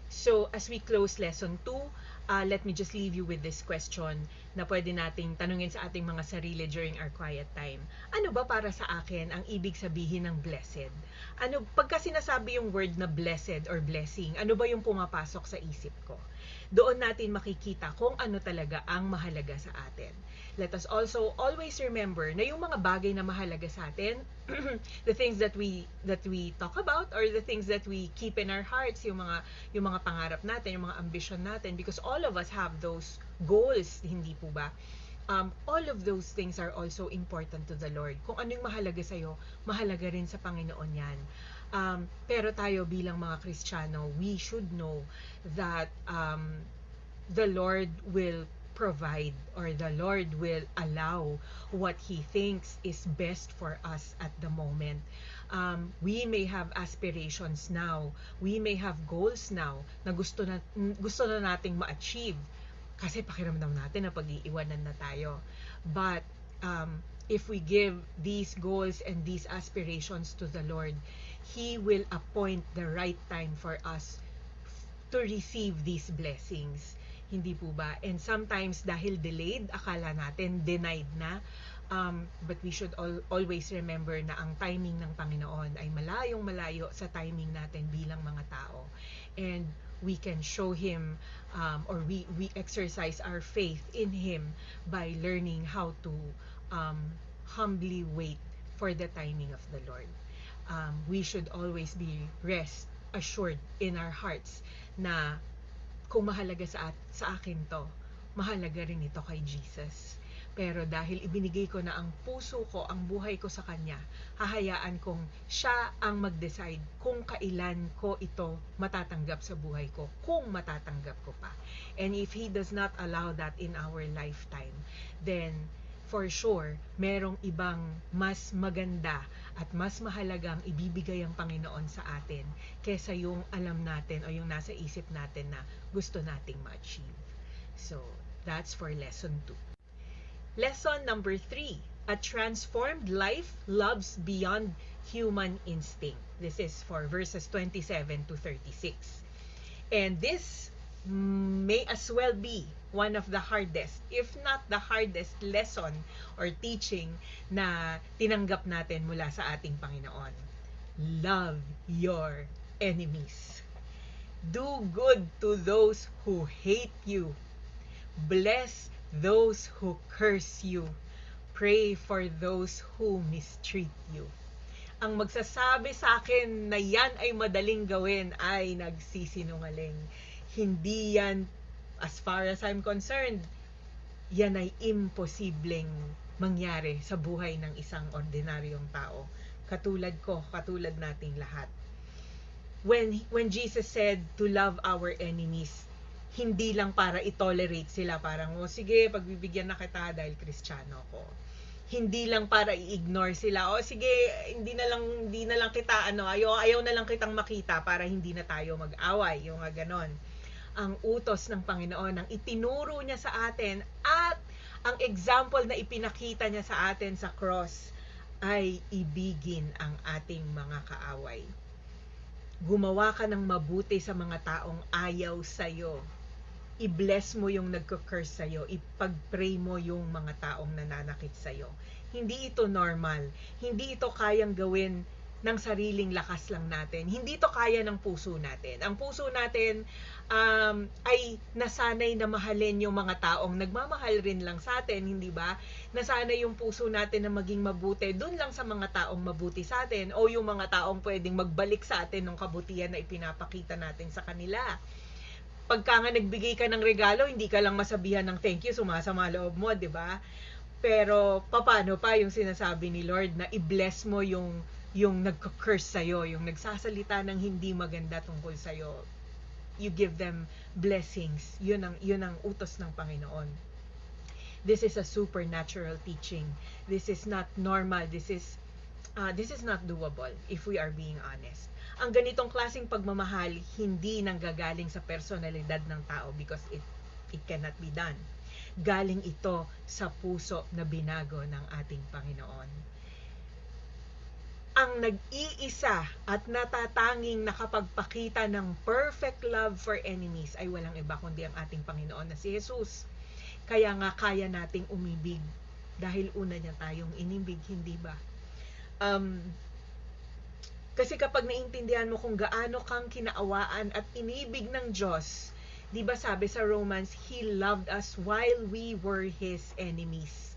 So, as we close lesson 2, let me just leave you with this question na pwede nating tanungin sa ating mga sarili during our quiet time. Ano ba para sa akin ang ibig sabihin ng blessed? Pagka sinasabi yung word na blessed or blessing, ano ba yung pumapasok sa isip ko? Doon natin makikita kung ano talaga ang mahalaga sa atin. Let us also always remember na yung mga bagay na mahalaga sa atin, the things that we talk about, or the things that we keep in our hearts, yung mga pangarap natin, yung mga ambition natin, because all of us have those goals, hindi po ba? All of those things are also important to the Lord. Kung ano yung mahalaga sa'yo, mahalaga rin sa Panginoon yan. Pero tayo bilang mga Kristiyano, we should know that the Lord will provide, or the Lord will allow what He thinks is best for us at the moment. We may have aspirations now, we may have goals now na gusto na nating ma-achieve kasi pakiramdam natin na pag-iiwanan na tayo. But if we give these goals and these aspirations to the Lord, He will appoint the right time for us to receive these blessings. Hindi po ba? And sometimes dahil delayed, akala natin denied na. But we should always remember na ang timing ng Panginoon ay malayong malayo sa timing natin bilang mga tao. And we can show Him, or we exercise our faith in Him by learning how to humbly wait for the timing of the Lord. We should always be rest assured in our hearts na kung mahalaga sa akin to, mahalaga rin ito kay Jesus. Pero dahil ibinigay ko na ang puso ko, ang buhay ko sa Kanya, hahayaan kong Siya ang mag-decide kung kailan ko ito matatanggap sa buhay ko, kung matatanggap ko pa. And if He does not allow that in our lifetime, then for sure, merong ibang mas maganda at mas mahalagang ibibigay ang Panginoon sa atin kesa yung alam natin o yung nasa isip natin na gusto nating ma-achieve. So, that's for lesson 2. Lesson number 3. A transformed life loves beyond human instinct. This is for verses 27 to 36. And this may as well be one of the hardest, if not the hardest lesson or teaching na tinanggap natin mula sa ating Panginoon. Love your enemies. Do good to those who hate you. Bless those who curse you. Pray for those who mistreat you. Ang magsasabi sa akin na yan ay madaling gawin ay nagsisinungaling. Hindi yan, as far as I'm concerned, yan ay imposibleng mangyari sa buhay ng isang ordinaryong tao. Katulad ko, katulad nating lahat. When Jesus said to love our enemies, hindi lang para i-tolerate sila, parang, oh sige, pagbibigyan na kita dahil Kristiyano ko. Hindi lang para i-ignore sila, oh sige, hindi na lang kita, ayaw na lang kitang makita para hindi na tayo mag-away, yung ganon. Ang utos ng Panginoon, ang itinuro niya sa atin, at ang example na ipinakita niya sa atin sa cross, ay ibigin ang ating mga kaaway. Gumawa ka ng mabuti sa mga taong ayaw sa'yo. I-bless mo yung nagko-curse sa'yo. Ipag-pray mo yung mga taong nananakit sa'yo. Hindi ito normal. Hindi ito kayang gawin ng sariling lakas lang natin. Hindi ito kaya ng puso natin. Ang puso natin ay nasanay na mahalin yung mga taong nagmamahal rin lang sa atin, hindi ba? Nasanay yung puso natin na maging mabuti dun lang sa mga taong mabuti sa atin o yung mga taong pwedeng magbalik sa atin ng kabutihan na ipinapakita natin sa kanila. Pagka nga nagbigay ka ng regalo, hindi ka lang masabihan ng thank you, sumasama loob mo, di ba? Pero paano pa yung sinasabi ni Lord na i-bless mo yung nagko-curse sa'yo, yung nagsasalita ng hindi maganda tungkol sa'yo. You give them blessings. Yun ang utos ng Panginoon. This is a supernatural teaching. This is not normal. This is not doable if we are being honest. Ang ganitong klaseng pagmamahal hindi nanggagaling sa personalidad ng tao because it cannot be done. Galing ito sa puso na binago ng ating Panginoon. Ang nag-iisa at natatanging nakapagpakita ng perfect love for enemies ay walang iba kundi ang ating Panginoon na si Jesus. Kaya nga kaya nating umibig dahil una niya tayong inibig, hindi ba? Kasi kapag naintindihan mo kung gaano kang kinaawaan at inibig ng Diyos, di ba sabi sa Romans, He loved us while we were His enemies.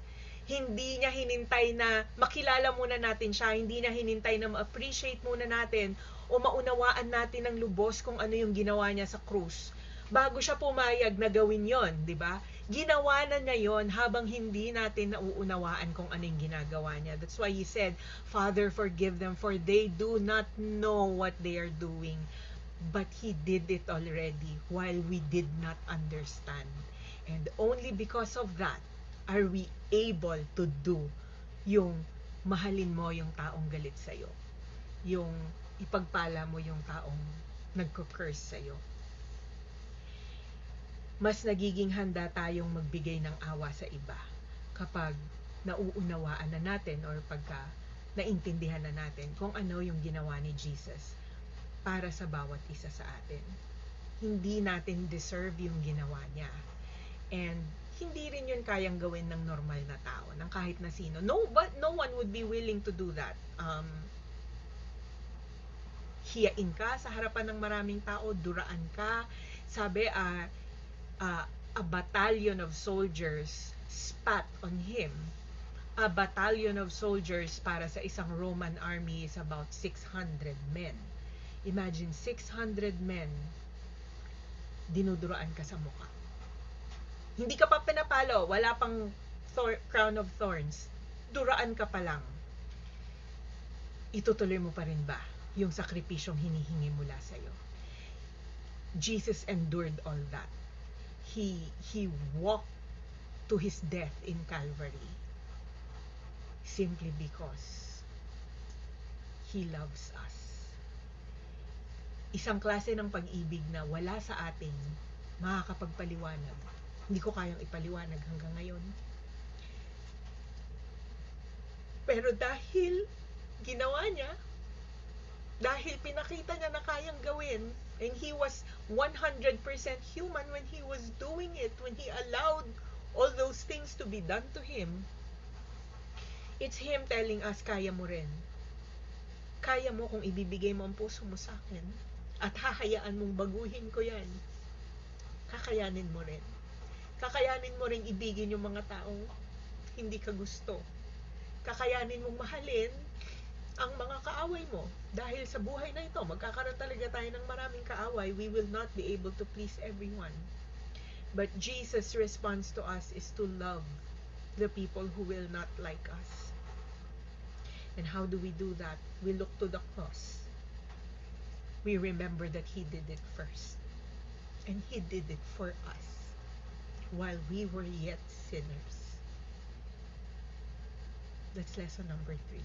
Hindi niya hinintay na makilala muna natin siya, hindi niya hinintay na ma-appreciate muna natin o maunawaan natin ng lubos kung ano yung ginawa niya sa krus. Bago siya pumayag na gawin yon, di ba? Ginawa na niya yon habang hindi natin nauunawaan kung ano yung ginagawa niya. That's why He said, Father, forgive them for they do not know what they are doing. But He did it already while we did not understand. And only because of that, are we able to do yung mahalin mo yung taong galit sa'yo, yung ipagpala mo yung taong nagko-curse sa'yo. Mas nagiging handa tayong magbigay ng awa sa iba kapag nauunawaan na natin or pagka naintindihan na natin kung ano yung ginawa ni Jesus para sa bawat isa sa atin. Hindi natin deserve yung ginawa niya. And hindi rin yun kayang gawin ng normal na tao, ng kahit na sino. But no one would be willing to do that. Hiyain ka sa harapan ng maraming tao, duraan ka. Sabi, a battalion of soldiers spat on him. A battalion of soldiers para sa isang Roman army is about 600 men. Imagine, 600 men, dinuduraan ka sa mukha. Hindi ka pa pinapalo, wala pang crown of thorns. Duraan ka pa lang. Itutuloy mo pa rin ba yung sakripisyong hinihingi mula sa'yo? Jesus endured all that. He walked to His death in Calvary simply because He loves us. Isang klase ng pag-ibig na wala sa atin makakapagpaliwanag. Hindi ko kayang ipaliwanag hanggang ngayon. Pero dahil ginawa niya, Dahil pinakita niya na kayang gawin, and he was 100% human when he was doing it, when he allowed all those things to be done to him. It's him telling us, kaya mo rin. Kaya mo kung ibibigay mo ang puso mo sa akin, at hahayaan mong baguhin ko yan. Kakayanin mo rin. Kakayanin mo rin ibigin yung mga taong hindi ka gusto. Kakayanin mong mahalin ang mga kaaway mo. Dahil sa buhay na ito, magkakaroon talaga tayo ng maraming kaaway. We will not be able to please everyone. But Jesus' response to us is to love the people who will not like us. And how do we do that? We look to the cross. We remember that He did it first. And He did it for us while we were yet sinners. That's lesson number 3.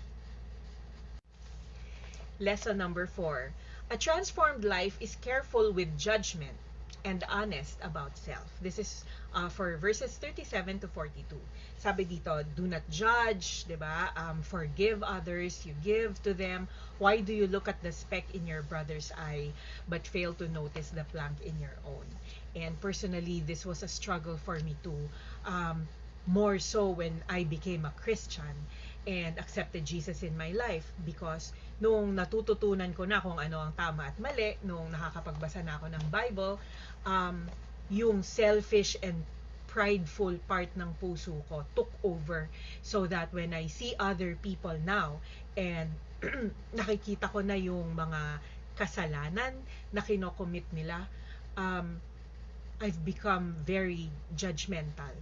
Lesson number 4. A transformed life is careful with judgment and honest about self. This is for verses 37 to 42. Sabi dito, do not judge, diba? Forgive others, you give to them. Why do you look at the speck in your brother's eye but fail to notice the plank in your own? And personally, this was a struggle for me too. More so when I became a Christian and accepted Jesus in my life, because noong natututunan ko na kung ano ang tama at mali, noong nakakapagbasa na ako ng Bible, yung selfish and prideful part ng puso ko took over, so that when I see other people now and nakikita ko na yung mga kasalanan na kinocommit nila, I've become very judgmental.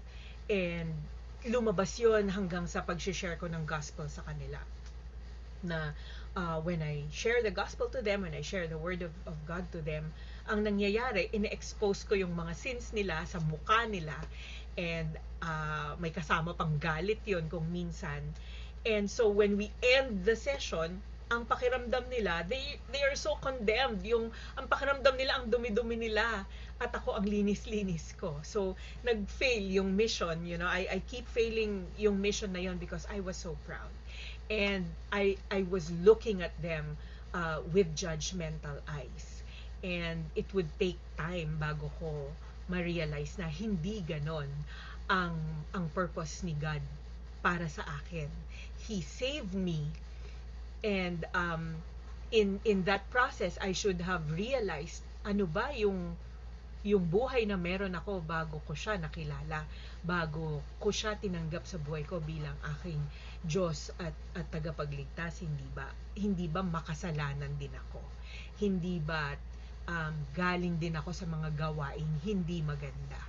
And lumabas yun hanggang sa pag-share ko ng gospel sa kanila. Na when I share the gospel to them, when I share the word of God to them, ang nangyayari, ine-expose ko yung mga sins nila sa mukha nila, and may kasama pang galit yun kung minsan. And so when we end the session, ang pakiramdam nila, they are so condemned. Ang pakiramdam nila, ang dumi-dumi nila, at ako ang linis-linis ko. So nag-fail yung mission, I keep failing yung mission na yun because I was so proud. And I was looking at them with judgmental eyes. And it would take time bago ko ma-realize na hindi ganon ang purpose ni God para sa akin. He saved me, and in that process I should have realized ano ba yung buhay na meron ako bago ko siya nakilala, bago ko siya tinanggap sa buhay ko bilang aking Diyos at tagapagligtas. Hindi ba makasalanan din ako? Hindi ba galing din ako sa mga gawaing hindi maganda?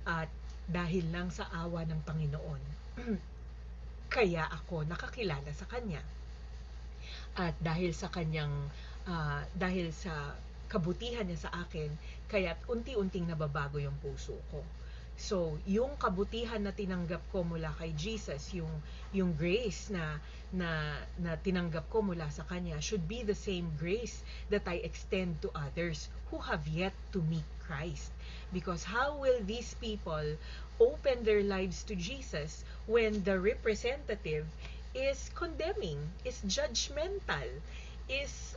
At dahil lang sa awa ng Panginoon, kaya ako nakakilala sa Kanya. At dahil sa kabutihan niya sa akin, kaya't unti-unting nababago yung puso ko. So, yung kabutihan na tinanggap ko mula kay Jesus, yung grace na tinanggap ko mula sa Kanya, should be the same grace that I extend to others who have yet to meet Christ. Because how will these people open their lives to Jesus when the representative is condemning, is judgmental, is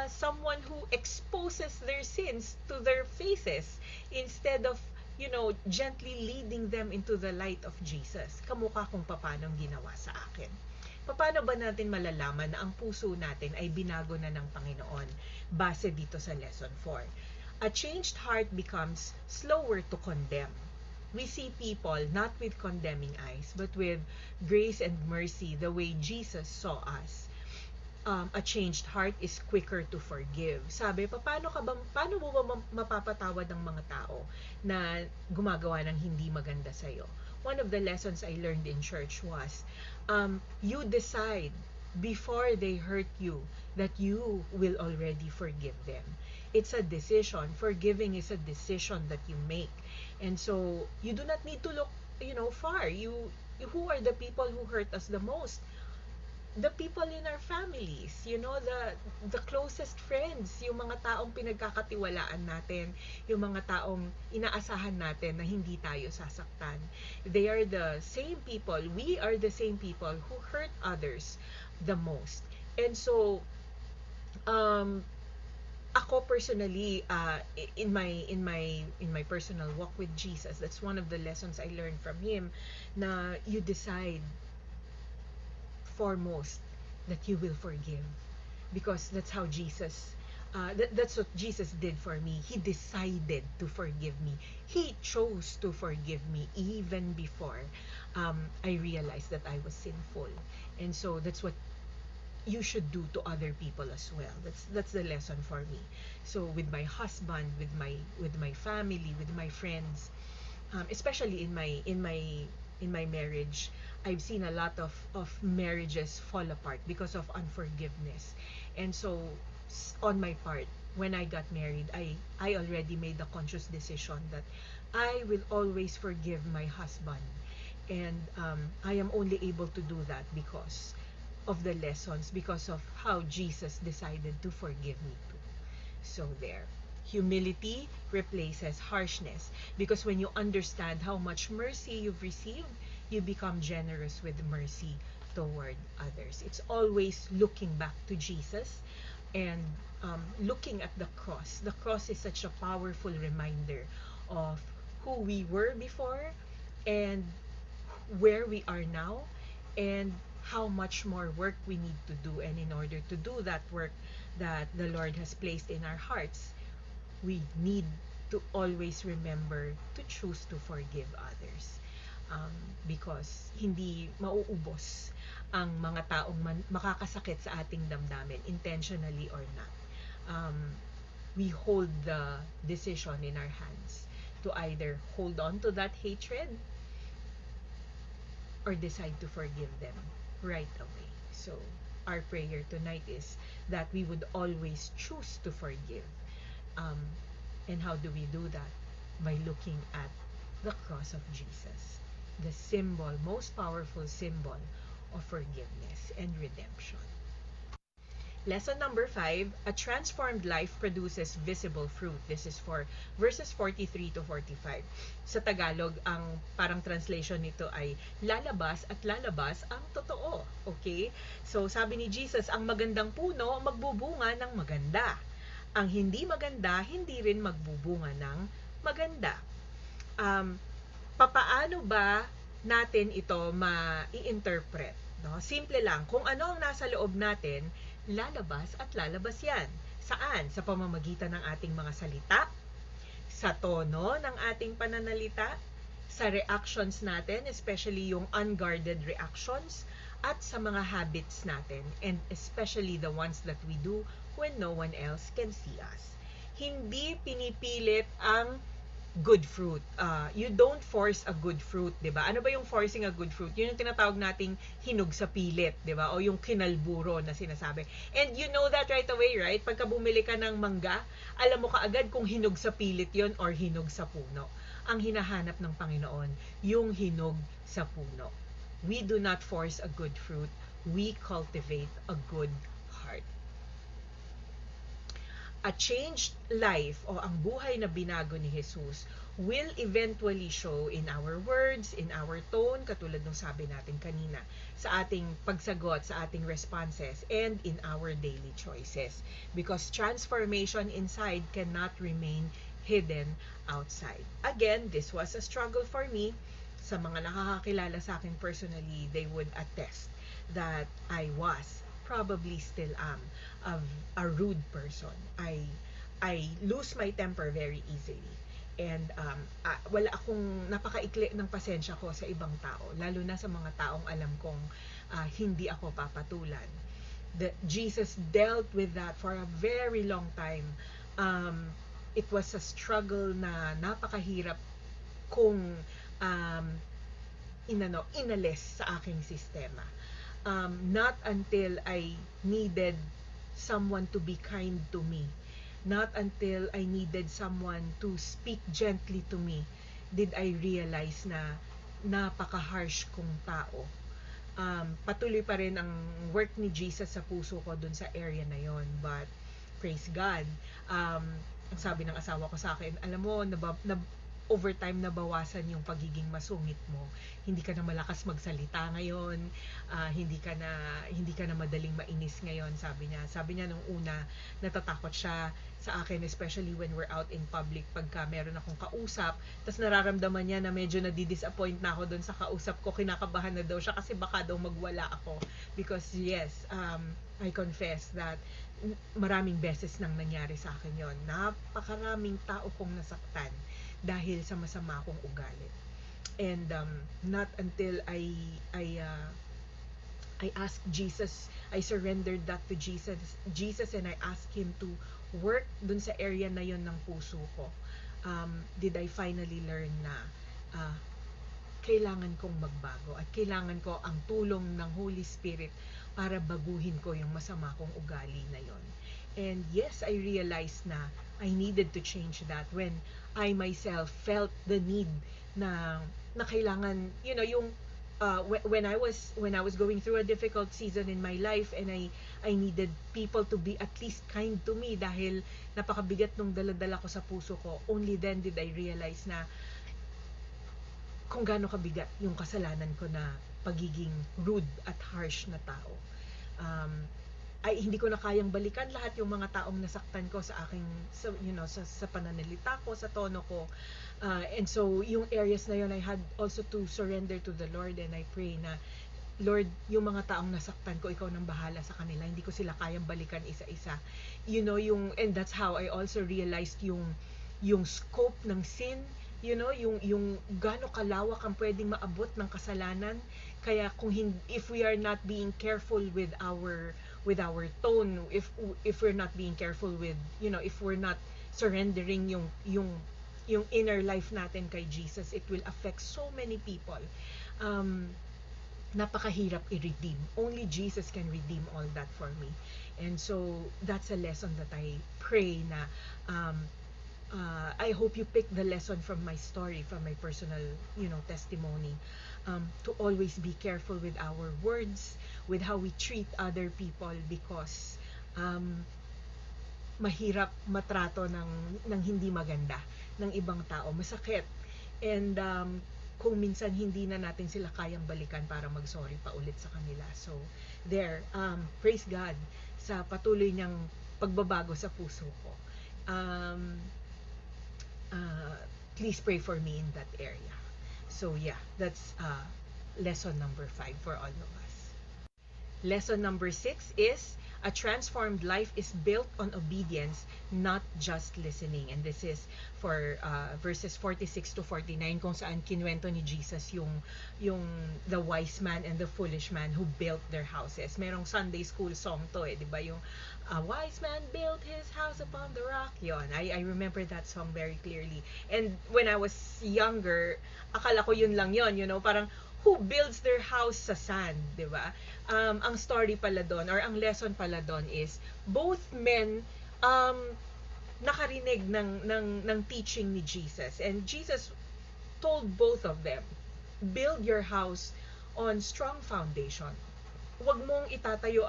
someone who exposes their sins to their faces instead of gently leading them into the light of Jesus? Kamukha kung paano ginawa sa akin. Paano ba natin malalaman na ang puso natin ay binago na ng Panginoon? Base dito sa lesson 4. A changed heart becomes slower to condemn. We see people not with condemning eyes, but with grace and mercy, the way Jesus saw us. A changed heart is quicker to forgive. Sabi, paano mo ba mapapatawad ang mga tao na gumagawa ng hindi maganda sa'yo? One of the lessons I learned in church was, you decide before they hurt you that you will already forgive them. It's a decision. Forgiving is a decision that you make. And so, you do not need to look, far. Who are the people who hurt us the most? The people in our families, the closest friends, yung mga taong pinagkakatiwalaan natin, yung mga taong inaasahan natin na hindi tayo sasaktan. They are the same people, we are the same people who hurt others the most. And so, Um, Ako personally, in my personal walk with Jesus, that's one of the lessons I learned from him, na you decide foremost that you will forgive, because that's how Jesus, that's what Jesus did for me. He decided to forgive me. He chose to forgive me even before I realized that I was sinful. And so that's what you should do to other people as well. That's the lesson for me. So with my husband, with my family, with my friends, especially in my marriage, I've seen a lot of marriages fall apart because of unforgiveness. And so on my part, when I got married, I already made the conscious decision that I will always forgive my husband. And I am only able to do that because of the lessons, because of how Jesus decided to forgive me too. So there. Humility replaces harshness, because when you understand how much mercy you've received, you become generous with mercy toward others. It's always looking back to Jesus and looking at the cross. The cross is such a powerful reminder of who we were before and where we are now, and how much more work we need to do. And in order to do that work that the Lord has placed in our hearts, we need to always remember to choose to forgive others. Because hindi mauubos ang mga taong makakasakit sa ating damdamin, intentionally or not. We hold the decision in our hands to either hold on to that hatred or decide to forgive them right away. So, our prayer tonight is that we would always choose to forgive. And how do we do that? By looking at the cross of Jesus, the symbol, most powerful symbol of forgiveness and redemption. Lesson number 5, a transformed life produces visible fruit. This is for verses 43 to 45. Sa Tagalog, ang parang translation nito ay lalabas at lalabas ang totoo. Okay? So, sabi ni Jesus, ang magandang puno magbubunga ng maganda. Ang hindi maganda, hindi rin magbubunga ng maganda. Papaano ba natin ito ma-i-interpret? No? Simple lang. Kung ano ang nasa loob natin, lalabas at lalabas yan. Saan? Sa pamamagitan ng ating mga salita, sa tono ng ating pananalita, sa reactions natin, especially yung unguarded reactions, at sa mga habits natin, and especially the ones that we do when no one else can see us. Hindi pinipilit ang good fruit. You don't force a good fruit, 'di ba? Ano ba yung forcing a good fruit? Yun yung tinatawag nating hinog sa pilit, 'di ba? O yung kinalburo na sinasabi. And you know that right away, right? Pagka bumili ka ng mangga, alam mo kaagad kung hinog sa pilit 'yon or hinog sa puno. Ang hinahanap ng Panginoon, yung hinog sa puno. We do not force a good fruit. We cultivate a good heart. A changed life o ang buhay na binago ni Jesus will eventually show in our words, in our tone, katulad ng sabi natin kanina, sa ating pagsagot, sa ating responses, and in our daily choices. Because transformation inside cannot remain hidden outside. Again, this was a struggle for me. Sa mga nakakakilala sa akin personally, they would attest that I was, probably still am, a rude person. I lose my temper very easily. And wala akong napakaikli ng pasensya ko sa ibang tao, lalo na sa mga taong alam kong hindi ako papatulan. Jesus dealt with that for a very long time. It was a struggle na napakahirap kung inalis sa aking sistema. Not until I needed someone to be kind to me, not until I needed someone to speak gently to me, did I realize na napaka-harsh kong tao. Patuloy pa rin ang work ni Jesus sa puso ko dun sa area na yon. But praise God, ang sabi ng asawa ko sa akin, alam mo, over time nabawasan yung pagiging masungit mo. Hindi ka na malakas magsalita ngayon, hindi ka na madaling mainis ngayon, sabi niya. Sabi niya nung una, natatakot siya sa akin, especially when we're out in public, pagka meron akong kausap, tapos nararamdaman niya na medyo nadi-disappoint na ako doon sa kausap ko, kinakabahan na daw siya kasi baka daw magwala ako. Because yes, I confess that maraming beses nang nangyari sa akin yon. Napakaraming tao kong nasaktan dahil sa masama kong ugali. And not until I asked Jesus, I surrendered that to Jesus, and I asked Him to work dun sa area na yon ng puso ko, did I finally learn na kailangan kong magbago at kailangan ko ang tulong ng Holy Spirit para baguhin ko yung masama kong ugali na yon. And yes, I realized na I needed to change that when I myself felt the need na kailangan, yung when I was going through a difficult season in my life, and I needed people to be at least kind to me dahil napakabigat nung dala-dala ko sa puso ko. Only then did I realize na kung gaano kabigat yung kasalanan ko na pagiging rude at harsh na tao. Ay hindi ko na kayang balikan lahat yung mga taong nasaktan ko sa aking sa pananalita ko, sa tono ko. And so yung areas na yun, I had also to surrender to the Lord, and I pray na, Lord, yung mga taong nasaktan ko, ikaw nang bahala sa kanila, hindi ko sila kayang balikan isa-isa. And that's how I also realized yung scope ng sin, yung gaano kalawak ang pwedeng maabot ng kasalanan. Kaya if we are not being careful with our tone, if we're not being careful with, if we're not surrendering yung inner life natin kay Jesus, it will affect so many people. Napakahirap i-redeem. Only Jesus can redeem all that for me. And so that's a lesson that I pray na I hope you pick the lesson from my story, from my personal, testimony, to always be careful with our words, with how we treat other people, because mahirap matrato ng hindi maganda ng ibang tao, masakit. And kung minsan hindi na natin sila kayang balikan para mag-sorry pa ulit sa kanila. So there, praise God sa patuloy niyang pagbabago sa puso ko. Please pray for me in that area. So yeah, that's lesson number 5 for all of us. Lesson number 6 is, a transformed life is built on obedience, not just listening. And this is for verses 46 to 49, kung saan kinwento ni Jesus yung the wise man and the foolish man who built their houses. Merong Sunday school song to di ba? Yung a wise man built his house upon the rock. Yon, I remember that song very clearly. And when I was younger, akala ko yun lang yon, parang who builds their house sa sand, di ba? Ang story pala doon, or ang lesson pala doon is, both men nakarinig ng teaching ni Jesus. And Jesus told both of them, build your house on strong foundation. Wag mong itatayo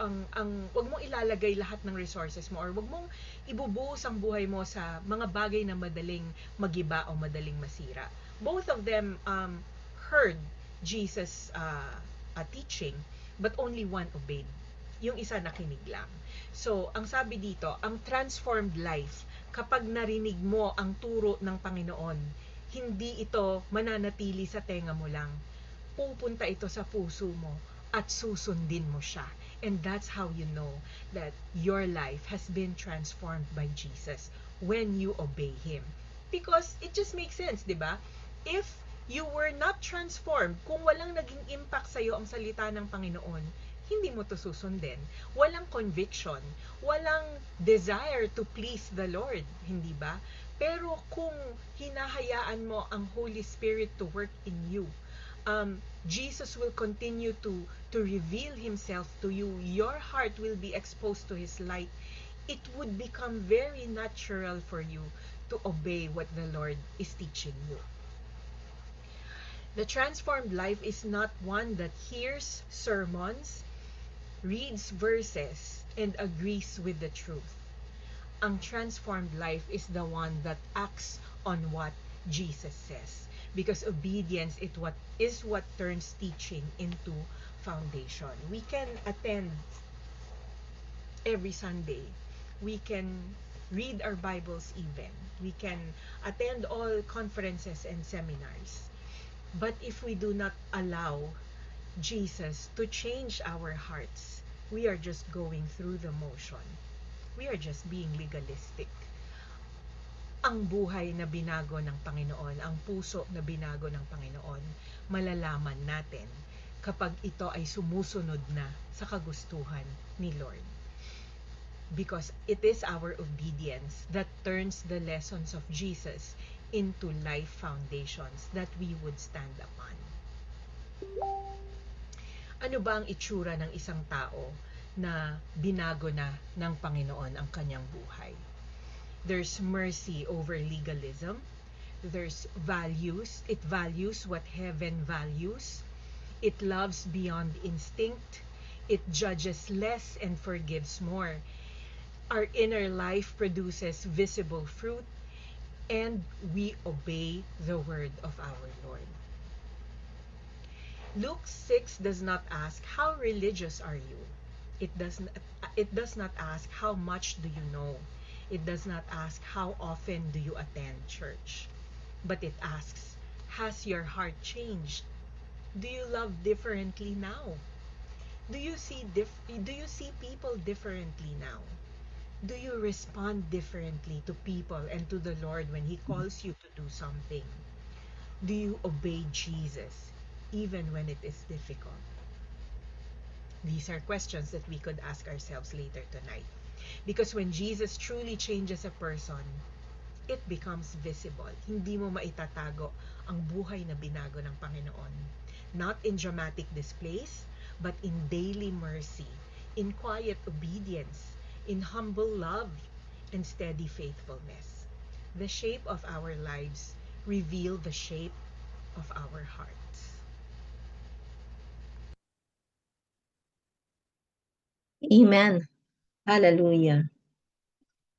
wag mong ilalagay lahat ng resources mo, or wag mong ibubuhos ang buhay mo sa mga bagay na madaling magiba o madaling masira. Both of them heard Jesus teaching, but only one obeyed. Yung isa nakinig lang. So, ang sabi dito, ang transformed life, kapag narinig mo ang turo ng Panginoon, hindi ito mananatili sa tenga mo lang. Pupunta ito sa puso mo at susundin mo siya. And that's how you know that your life has been transformed by Jesus when you obey Him. Because it just makes sense, di ba? If you were not transformed, kung walang naging impact sa'yo ang salita ng Panginoon, hindi mo to susundin. Walang conviction, walang desire to please the Lord, hindi ba? Pero kung hinahayaan mo ang Holy Spirit to work in you, Jesus will continue to reveal Himself to you. Your heart will be exposed to His light. It would become very natural for you to obey what the Lord is teaching you. The transformed life is not one that hears sermons, reads verses, and agrees with the truth. Ang transformed life is the one that acts on what Jesus says. Because obedience is what turns teaching into foundation. We can attend every Sunday. We can read our Bibles even. We can attend all conferences and seminars. But if we do not allow Jesus to change our hearts, we are just going through the motion. We are just being legalistic. Ang buhay na binago ng Panginoon, ang puso na binago ng Panginoon, malalaman natin kapag ito ay sumusunod na sa kagustuhan ni Lord. Because it is our obedience that turns the lessons of Jesus into life foundations that we would stand upon. Ano ba ang itsura ng isang tao na binago na ng Panginoon ang kanyang buhay? There's mercy over legalism. There's values. It values what heaven values. It loves beyond instinct. It judges less and forgives more. Our inner life produces visible fruit, and we obey the word of our Lord. Luke 6 does not ask, how religious are you? It does not ask, how much do you know? It does not ask, how often do you attend church? But it asks, has your heart changed? Do you love differently now? Do you see people differently now? Do you respond differently to people and to the Lord when He calls you to do something? Do you obey Jesus even when it is difficult? These are questions that we could ask ourselves later tonight. Because when Jesus truly changes a person, it becomes visible. Hindi mo maitatago ang buhay na binago ng Panginoon. Not in dramatic displays, but in daily mercy, in quiet obedience, in humble love, and steady faithfulness. The shape of our lives reveal the shape of our hearts. Amen. Hallelujah.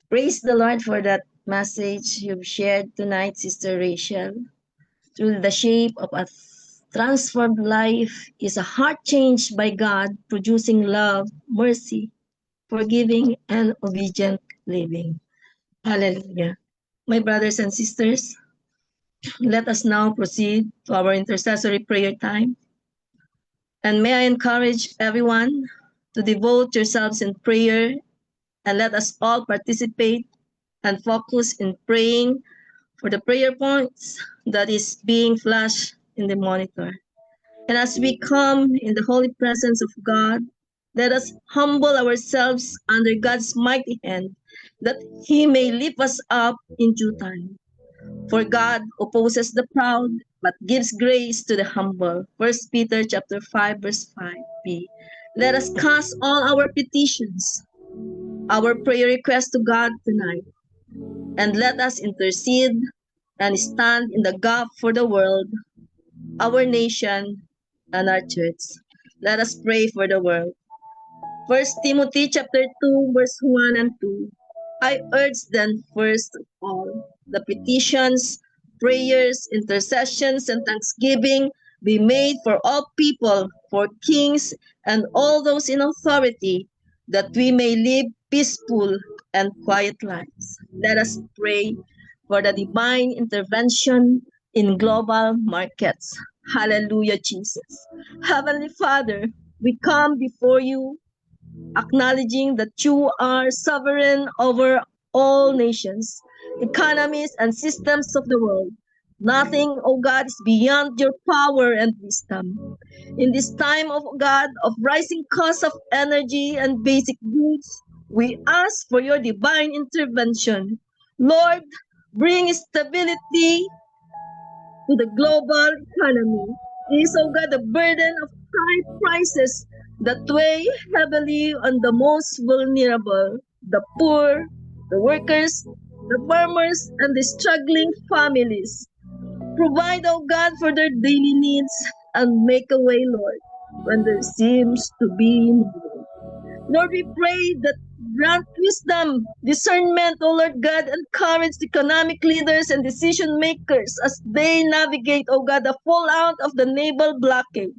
Praise the Lord for that message you've shared tonight, Sister Rachel. Through the shape of a transformed life is a heart changed by God, producing love, mercy, forgiving, and obedient living. Hallelujah. My brothers and sisters, let us now proceed to our intercessory prayer time. And may I encourage everyone to devote yourselves in prayer, and let us all participate and focus in praying for the prayer points that is being flashed in the monitor. And as we come in the holy presence of God, let us humble ourselves under God's mighty hand, that He may lift us up in due time. For God opposes the proud, but gives grace to the humble. 1 Peter chapter 5, verse 5b. Let us cast all our petitions, our prayer requests to God tonight, and let us intercede and stand in the gap for the world, our nation, and our church. Let us pray for the world. 1 Timothy chapter 2, verse 1 and 2. I urge then first of all, the petitions, prayers, intercessions, and thanksgiving be made for all people, for kings, and all those in authority, that we may live peaceful and quiet lives. Let us pray for the divine intervention in global markets. Hallelujah, Jesus. Heavenly Father, we come before you acknowledging that you are sovereign over all nations, economies, and systems of the world. Nothing, O God, is beyond your power and wisdom. In this time, of God, of rising costs of energy and basic goods, we ask for your divine intervention. Lord, bring stability to the global economy. It is, O God, the burden of high prices that weigh heavily on the most vulnerable, the poor, the workers, the farmers, and the struggling families. Provide, O God, for their daily needs and make a way, Lord, when there seems to be no way. Lord, we pray that grant wisdom, discernment, O Lord God, and courage to economic leaders and decision makers as they navigate, O God, the fallout of the naval blockade.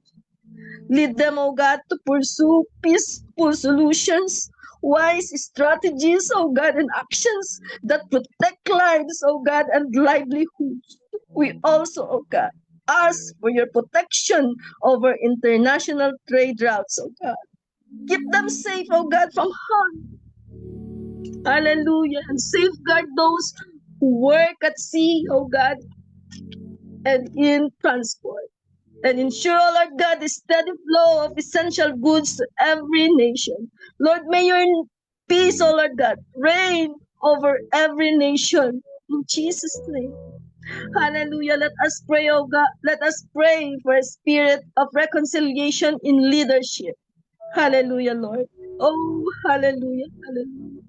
Lead them, O God, to pursue peaceful solutions, wise strategies, O God, and actions that protect lives, O God, and livelihoods. We also, O God, ask for your protection over international trade routes, O God. Keep them safe, O God, from harm. Hallelujah. And safeguard those who work at sea, O God, and in transport. And ensure, O Lord God, the steady flow of essential goods to every nation. Lord, may your peace, O Lord God, reign over every nation. In Jesus' name. Hallelujah. Let us pray, O God. Let us pray for a spirit of reconciliation in leadership. Hallelujah, Lord. Oh, hallelujah, hallelujah.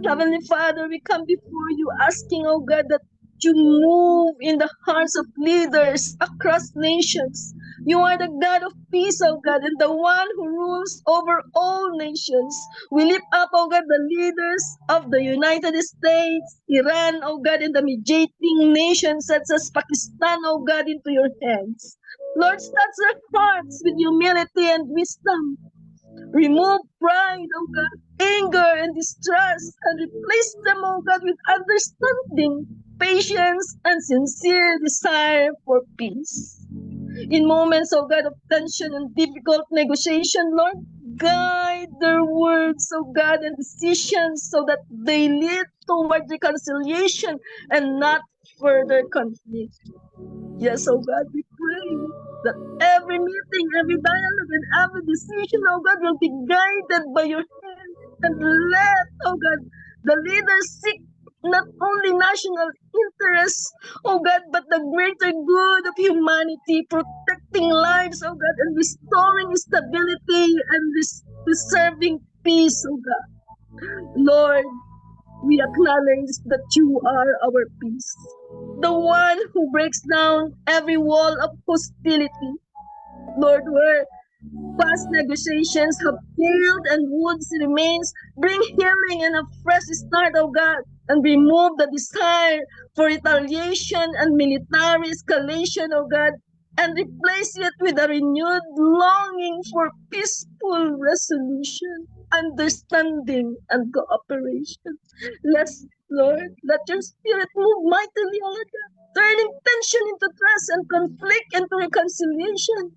Heavenly Father, we come before you asking, oh God, that you move in the hearts of leaders across nations. You are the God of peace, oh God, and the one who rules over all nations. We lift up, oh God, the leaders of the United States, Iran, oh God, and the mediating nations such as Pakistan, oh God, into your hands. Lord, touch their hearts with humility and wisdom. Remove pride, oh God, anger and distrust, and replace them, oh God, with understanding, patience, and sincere desire for peace. In moments, oh God, of tension and difficult negotiation, Lord, guide their words, oh God, and decisions so that they lead toward reconciliation and not further conflict. Yes, oh God, we pray that every meeting, every dialogue, and every decision, oh God, will be guided by your hand. And let, oh God, the leaders seek not only national interests, oh God, but the greater good of humanity, protecting lives, oh God, and restoring stability and preserving peace, oh God. Lord, we acknowledge that you are our peace, the one who breaks down every wall of hostility. Lord, where past negotiations have failed and woods remains, bring healing and a fresh start, oh God, and remove the desire for retaliation and military escalation, oh God, and replace it with a renewed longing for peaceful resolution, understanding, and cooperation. Lord, let your spirit move mightily, oh Lord God, turning tension into trust and conflict into reconciliation.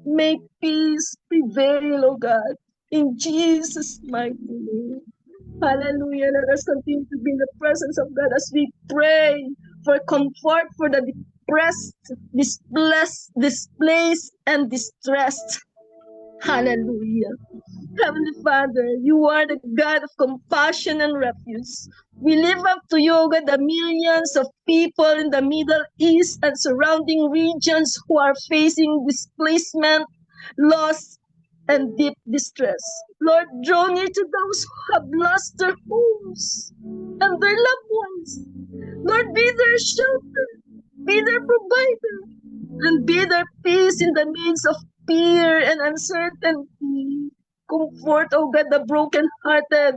May peace prevail, O God, in Jesus' mighty name. Hallelujah. Let us continue to be in the presence of God as we pray for comfort for the depressed, displaced, and distressed. Hallelujah. Heavenly Father, you are the God of compassion and refuge. We lift up to you, God, the millions of people in the Middle East and surrounding regions who are facing displacement, loss, and deep distress. Lord, draw near to those who have lost their homes and their loved ones. Lord, be their shelter, be their provider, and be their peace in the midst of fear and uncertainty. Comfort, oh God, the brokenhearted,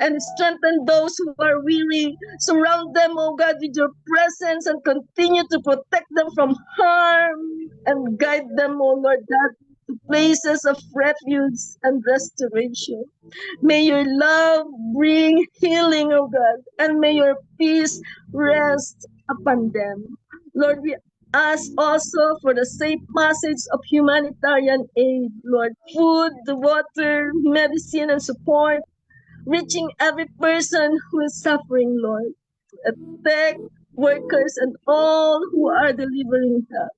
and strengthen those who are weary. Surround them, oh God, with your presence and continue to protect them from harm and guide them, oh Lord God, to places of refuge and restoration. May your love bring healing, oh God, and may your peace rest upon them. Lord, we ask also for the safe passage of humanitarian aid, Lord, food, water, medicine, and support, reaching every person who is suffering, Lord. Protect workers and all who are delivering help.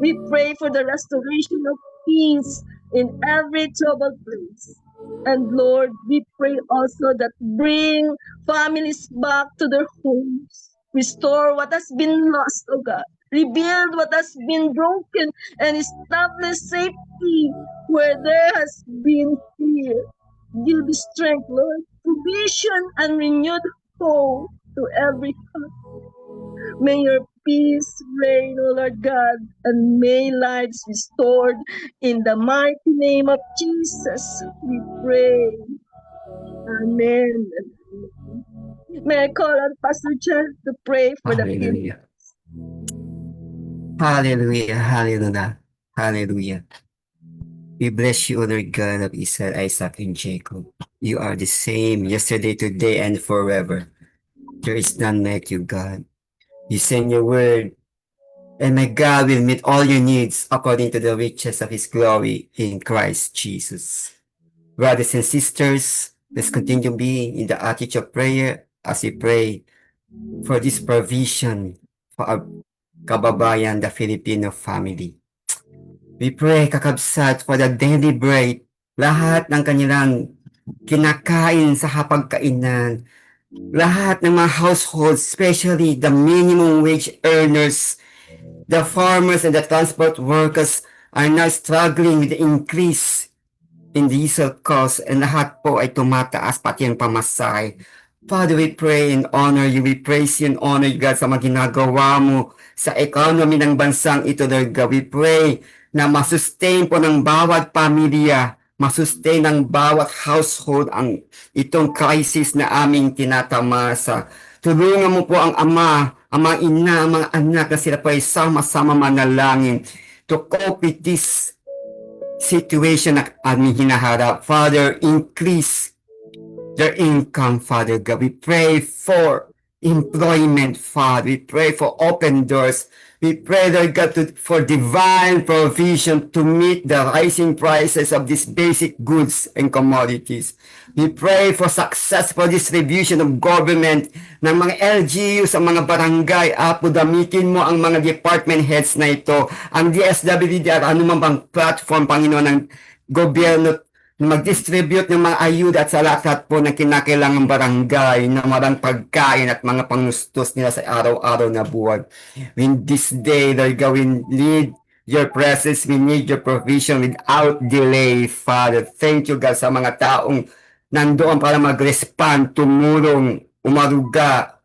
We pray for the restoration of peace in every troubled place. And Lord, we pray also that bring families back to their homes. Restore what has been lost, oh God. Rebuild what has been broken and establish safety where there has been fear. Give strength, Lord, provision and renewed hope to every heart. May your peace reign, O Lord God, and may lives restored. In the mighty name of Jesus, we pray. Amen. May I call on Pastor Jeff to pray for the people? Hallelujah. Hallelujah. Hallelujah. Hallelujah. We bless you, O Lord God of Israel, Isaac, and Jacob. You are the same yesterday, today, and forever. There is none like you, God. You send your word, and my God will meet all your needs according to the riches of his glory in Christ Jesus. Brothers and sisters, let's continue being in the attitude of prayer as we pray for this provision for our kababayan, the Filipino family. We pray, kakabsat, for the daily bread, lahat ng kanilang kinakain sa hapagkainan, lahat ng mga households, especially the minimum wage earners, the farmers and the transport workers are now struggling with the increase in diesel costs, and lahat po ay tumataas, pati ang pamasahe. Father, we pray and honor you. We praise you and honor you, God, sa mga ginagawa mo sa economy ng bansang ito, Lord God. We pray na masustain po ng bawat pamilya, masustain ng bawat household ang itong crisis na aming tinatamasa. Tulungan mo po ang ama, ang mga ina, ang mga anak na sila po ay sama-sama manalangin to cope with this situation na aming hinaharap. Father, increase their income, Father God. We pray for employment, Father. We pray for open doors. We pray, Lord God, for divine provision to meet the rising prices of these basic goods and commodities. We pray for successful distribution of government ng mga LGU sa mga barangay. Apo, gamitin mo ang mga department heads na ito, ang DSWD at anumang bang platform, Panginoon, ng gobyerno, mag-distribute ng mga ayuda at sa lahat po ng kinakailangang barangay na marang pagkain at mga pangustos nila sa araw-araw na buwan. In this day, Lord God, we need your presence, we need your provision without delay, Father. Thank you, God, sa mga taong nandoon para mag-respond, tumulong, umaruga,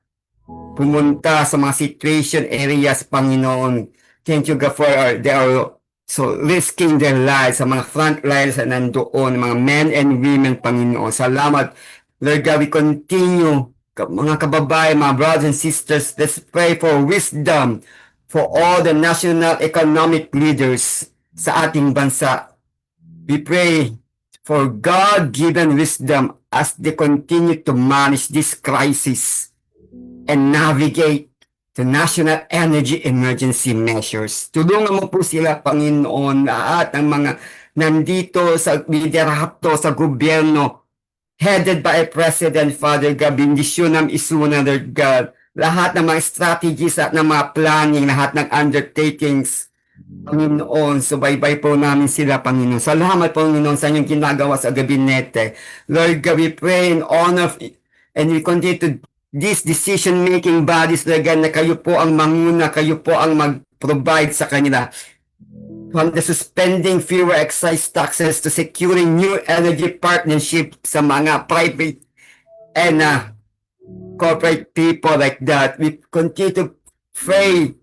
pumunta sa mga situation areas, Panginoon. Thank you, God, for they are so risking their lives sa mga front lines na nandoon, mga men and women, Panginoon. Salamat, Lord God, we continue, mga kababayan, mga brothers and sisters, let's pray for wisdom for all the national economic leaders sa ating bansa. We pray for God-given wisdom as they continue to manage this crisis and navigate the national energy emergency measures. Tulungan mo po sila, Panginoon, lahat ng mga nandito sa liderato sa gobyerno, headed by a President, Father God, bendisyon ng isuna, Lord God, lahat ng mga strategies at ng mga planning, lahat ng undertakings, Panginoon, subaybay po namin sila, Panginoon. Salamat, Panginoon, sa inyong ginagawa sa gabinete. Lord God, we pray in honor of, and we continue to these decision-making bodies, Lord God, na kayo po ang manguna, kayo po ang mag-provide sa kanila. From the suspending fewer excise taxes to securing new energy partnership sa mga private and corporate people like that. We continue to pray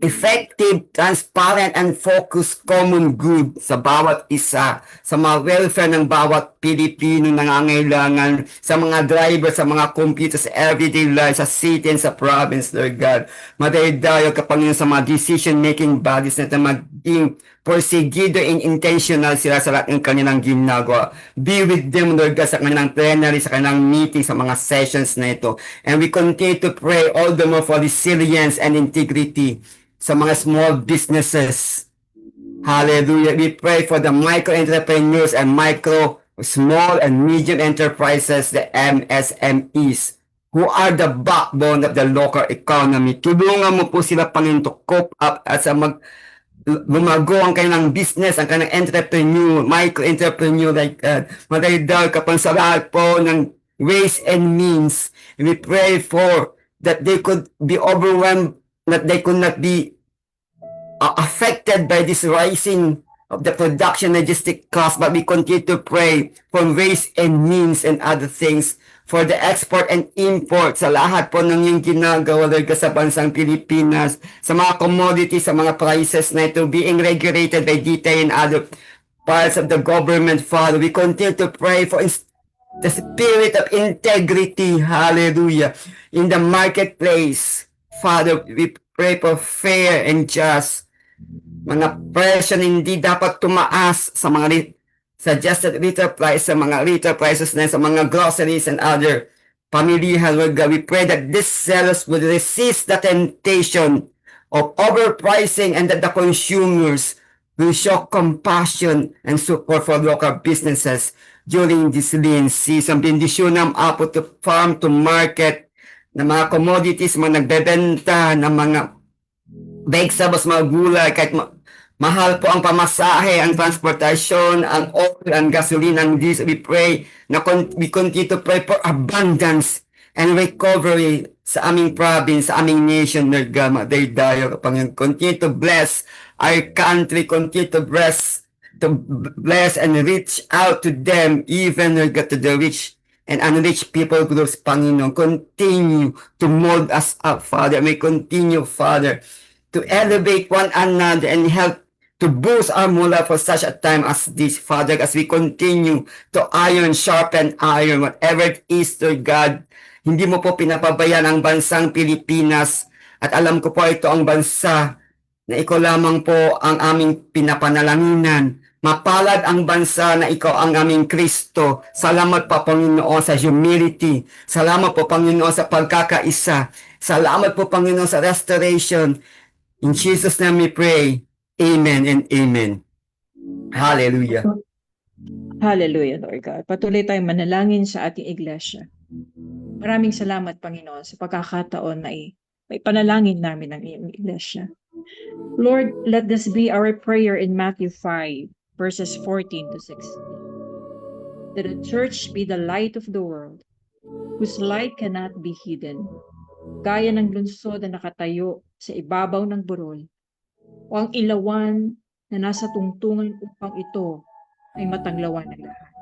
effective, transparent, and focused common good sa bawat isa, sa mga welfare ng bawat Pilipino nangangailangan, sa mga driver, sa mga computers, sa everyday life, sa city and sa province, Lord God. Madaydayo ka, Panginoon, sa mga decision-making bodies na maging porsigido and intentional sila sa lahat ng kanilang ginagawa. Be with them, Lord God, sa kanilang plenary, sa kanilang meeting, sa mga sessions na ito. And we continue to pray all the more for resilience and integrity sa mga small businesses. Hallelujah. We pray for the micro entrepreneurs and micro, small and medium enterprises, the MSMEs, who are the backbone of the local economy. Tulungan mo po sila, Panginoon, to cope up at sa lumago ang kanilang business, ang kanilang entrepreneur, micro-entrepreneur like that. Madaydaw ka pang sa lahat po ng ways and means. And we pray for that they could be overwhelmed, that they could not be affected by this rising of the production logistic cost, but we continue to pray for ways and means and other things for the export and import sa lahat po ng yung ginagawa, Lord, sa bansang Pilipinas, sa mga commodities, sa mga prices na ito being regulated by DTI and other parts of the government, Father. We continue to pray for the spirit of integrity, hallelujah, in the marketplace. Father, we pray for fair and just. Mga presyo na hindi dapat tumaas sa mga suggested retail price, sa mga retail prices na sa mga groceries and other pamilihan, Lord God. We pray that these sellers would resist the temptation of overpricing and that the consumers will show compassion and support for local businesses during this lean season. Bendisyon ng Apo to farm to market na mga commodities, mga nagbebenta ng mga vegetables, mga gulay, kahit mahal po ang pamasahe, ang transportasyon, ang oil, ang gasolina, and this we pray na we continue to pray for abundance and recovery sa aming province, sa aming nation, Lord God, Mother Dayo, Panginoon. Continue to bless our country, continue to bless and reach out to them, even, Lord God, to the rich and unreached people groups, Panginoon. Continue to mold us up, Father. May continue, Father, to elevate one another and help to boost our mula for such a time as this, Father, as we continue to iron, sharpen iron, whatever it is, Lord God. Hindi mo po pinapabayaan ang bansang Pilipinas at alam ko po ito ang bansa na ikaw lamang po ang aming pinapanalanginan. Mapalad ang bansa na ikaw ang aming Kristo. Salamat po, Panginoon, sa humility. Salamat po, Panginoon, sa pagkakaisa. Salamat po, Panginoon, sa restoration. In Jesus' name we pray. Amen and amen. Hallelujah. Hallelujah, Lord God. Patuloy tayong manalangin sa ating iglesia. Maraming salamat, Panginoon, sa pagkakataon na panalangin namin ang iyong iglesia. Lord, let this be our prayer in Matthew 5, verses 14 to 16. That the church be the light of the world, whose light cannot be hidden. Gaya ng lunsod na nakatayo sa ibabaw ng burol, o ang ilawan na nasa tungtungan upang ito ay matanglawan ng lahat.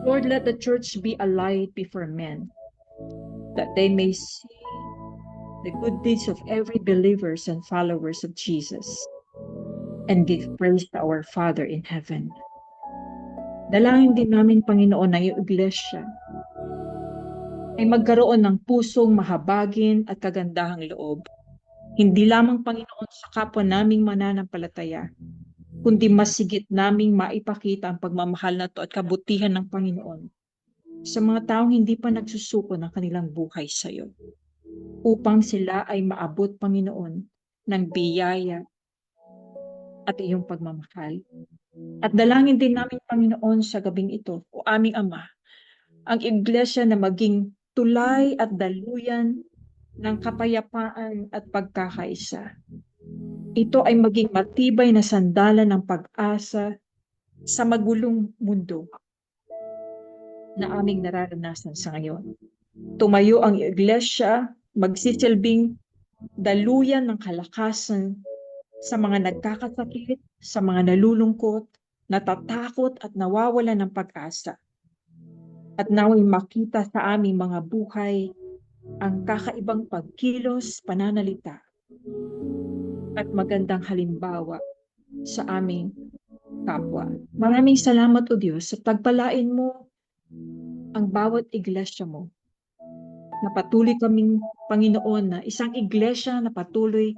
Lord, let the church be a light before men, that they may see the good deeds of every believers and followers of Jesus, and give praise to our Father in heaven. Dalangin din namin, Panginoon, na iyong iglesia ay magkaroon ng pusong mahabagin at kagandahang loob. Hindi lamang, Panginoon, sa kapwa naming mananampalataya, kundi mas sigit naming maipakita ang pagmamahal na to at kabutihan ng Panginoon sa mga taong hindi pa nagsusuko ng kanilang buhay sa iyo, upang sila ay maabot, Panginoon, ng biyaya at iyong pagmamahal. At dalangin din namin, Panginoon, sa gabing ito, o aming Ama, ang iglesia na maging tulay at daluyan ng kapayapaan at pagkakaisa. Ito ay maging matibay na sandalan ng pag-asa sa magulong mundo na aming nararanasan sa ngayon. Tumayo ang iglesia, magsisilbing daluyan ng kalakasan sa mga nagkakasakit, sa mga nalulungkot, natatakot at nawawalan ng pag-asa. At naway makita sa aming mga buhay ang kakaibang pagkilos, pananalita, at magandang halimbawa sa aming kapwa. Maraming salamat, O Diyos, sa pagpalain mo ang bawat iglesia mo. Na patuloy kaming, Panginoon, na isang iglesia na patuloy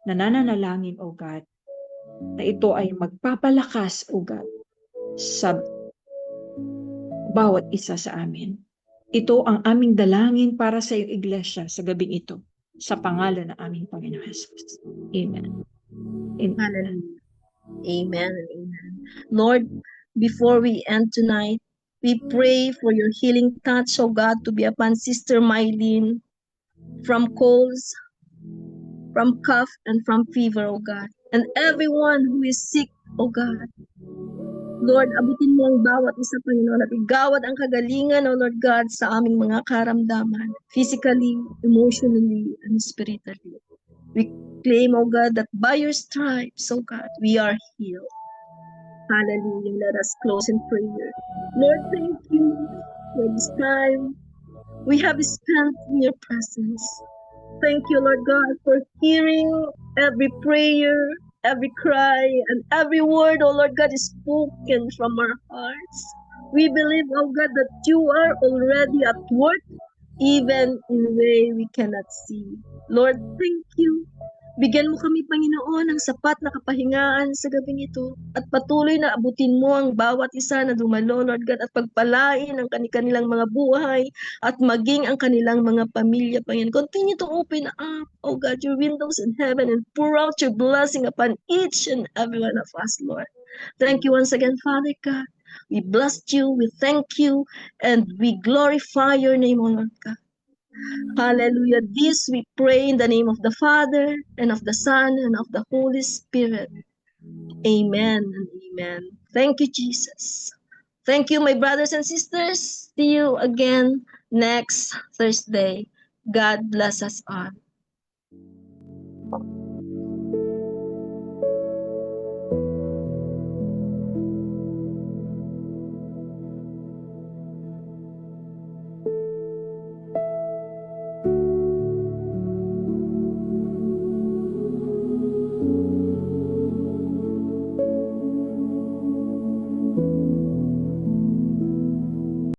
na nananalangin, O God, na ito ay magpapalakas, O God, sa bawat isa sa amin. Ito ang aming dalangin para sa iyong iglesia sa gabing ito, sa pangalan ng aming Panginoon Jesus. Amen. Amen. Hallelujah. Amen and amen. Lord, before we end tonight, we pray for your healing touch, O God, to be upon Sister Mylene from colds, from cough, and from fever, O God. And everyone who is sick, O God. Lord, abutin mo ang bawat isa, Panginoon, at igawad ang kagalingan, O Lord God, sa aming mga karamdaman, physically, emotionally, and spiritually. We claim, O God, that by your stripes, O God, we are healed. Hallelujah. Let us close in prayer. Lord, thank you for this time we have spent in your presence. Thank you, Lord God, for hearing every prayer, every cry, and every word, oh Lord God, is spoken from our hearts. We believe, oh God, that you are already at work, even in a way we cannot see. Lord, thank you. Bigyan mo kami, Panginoon, ng sapat na kapahingaan sa gabing ito at patuloy na abutin mo ang bawat isa na dumalo, Lord God, at pagpalain ang kanilang mga buhay at maging ang kanilang mga pamilya, Panginoon. Continue to open up, oh God, your windows in heaven and pour out your blessing upon each and every one of us, Lord. Thank you once again, Father God. We bless you, we thank you, and we glorify your name, O Lord God. Hallelujah. This we pray in the name of the Father, and of the Son, and of the Holy Spirit. Amen and amen. Thank you, Jesus. Thank you, my brothers and sisters. See you again next Thursday. God bless us all.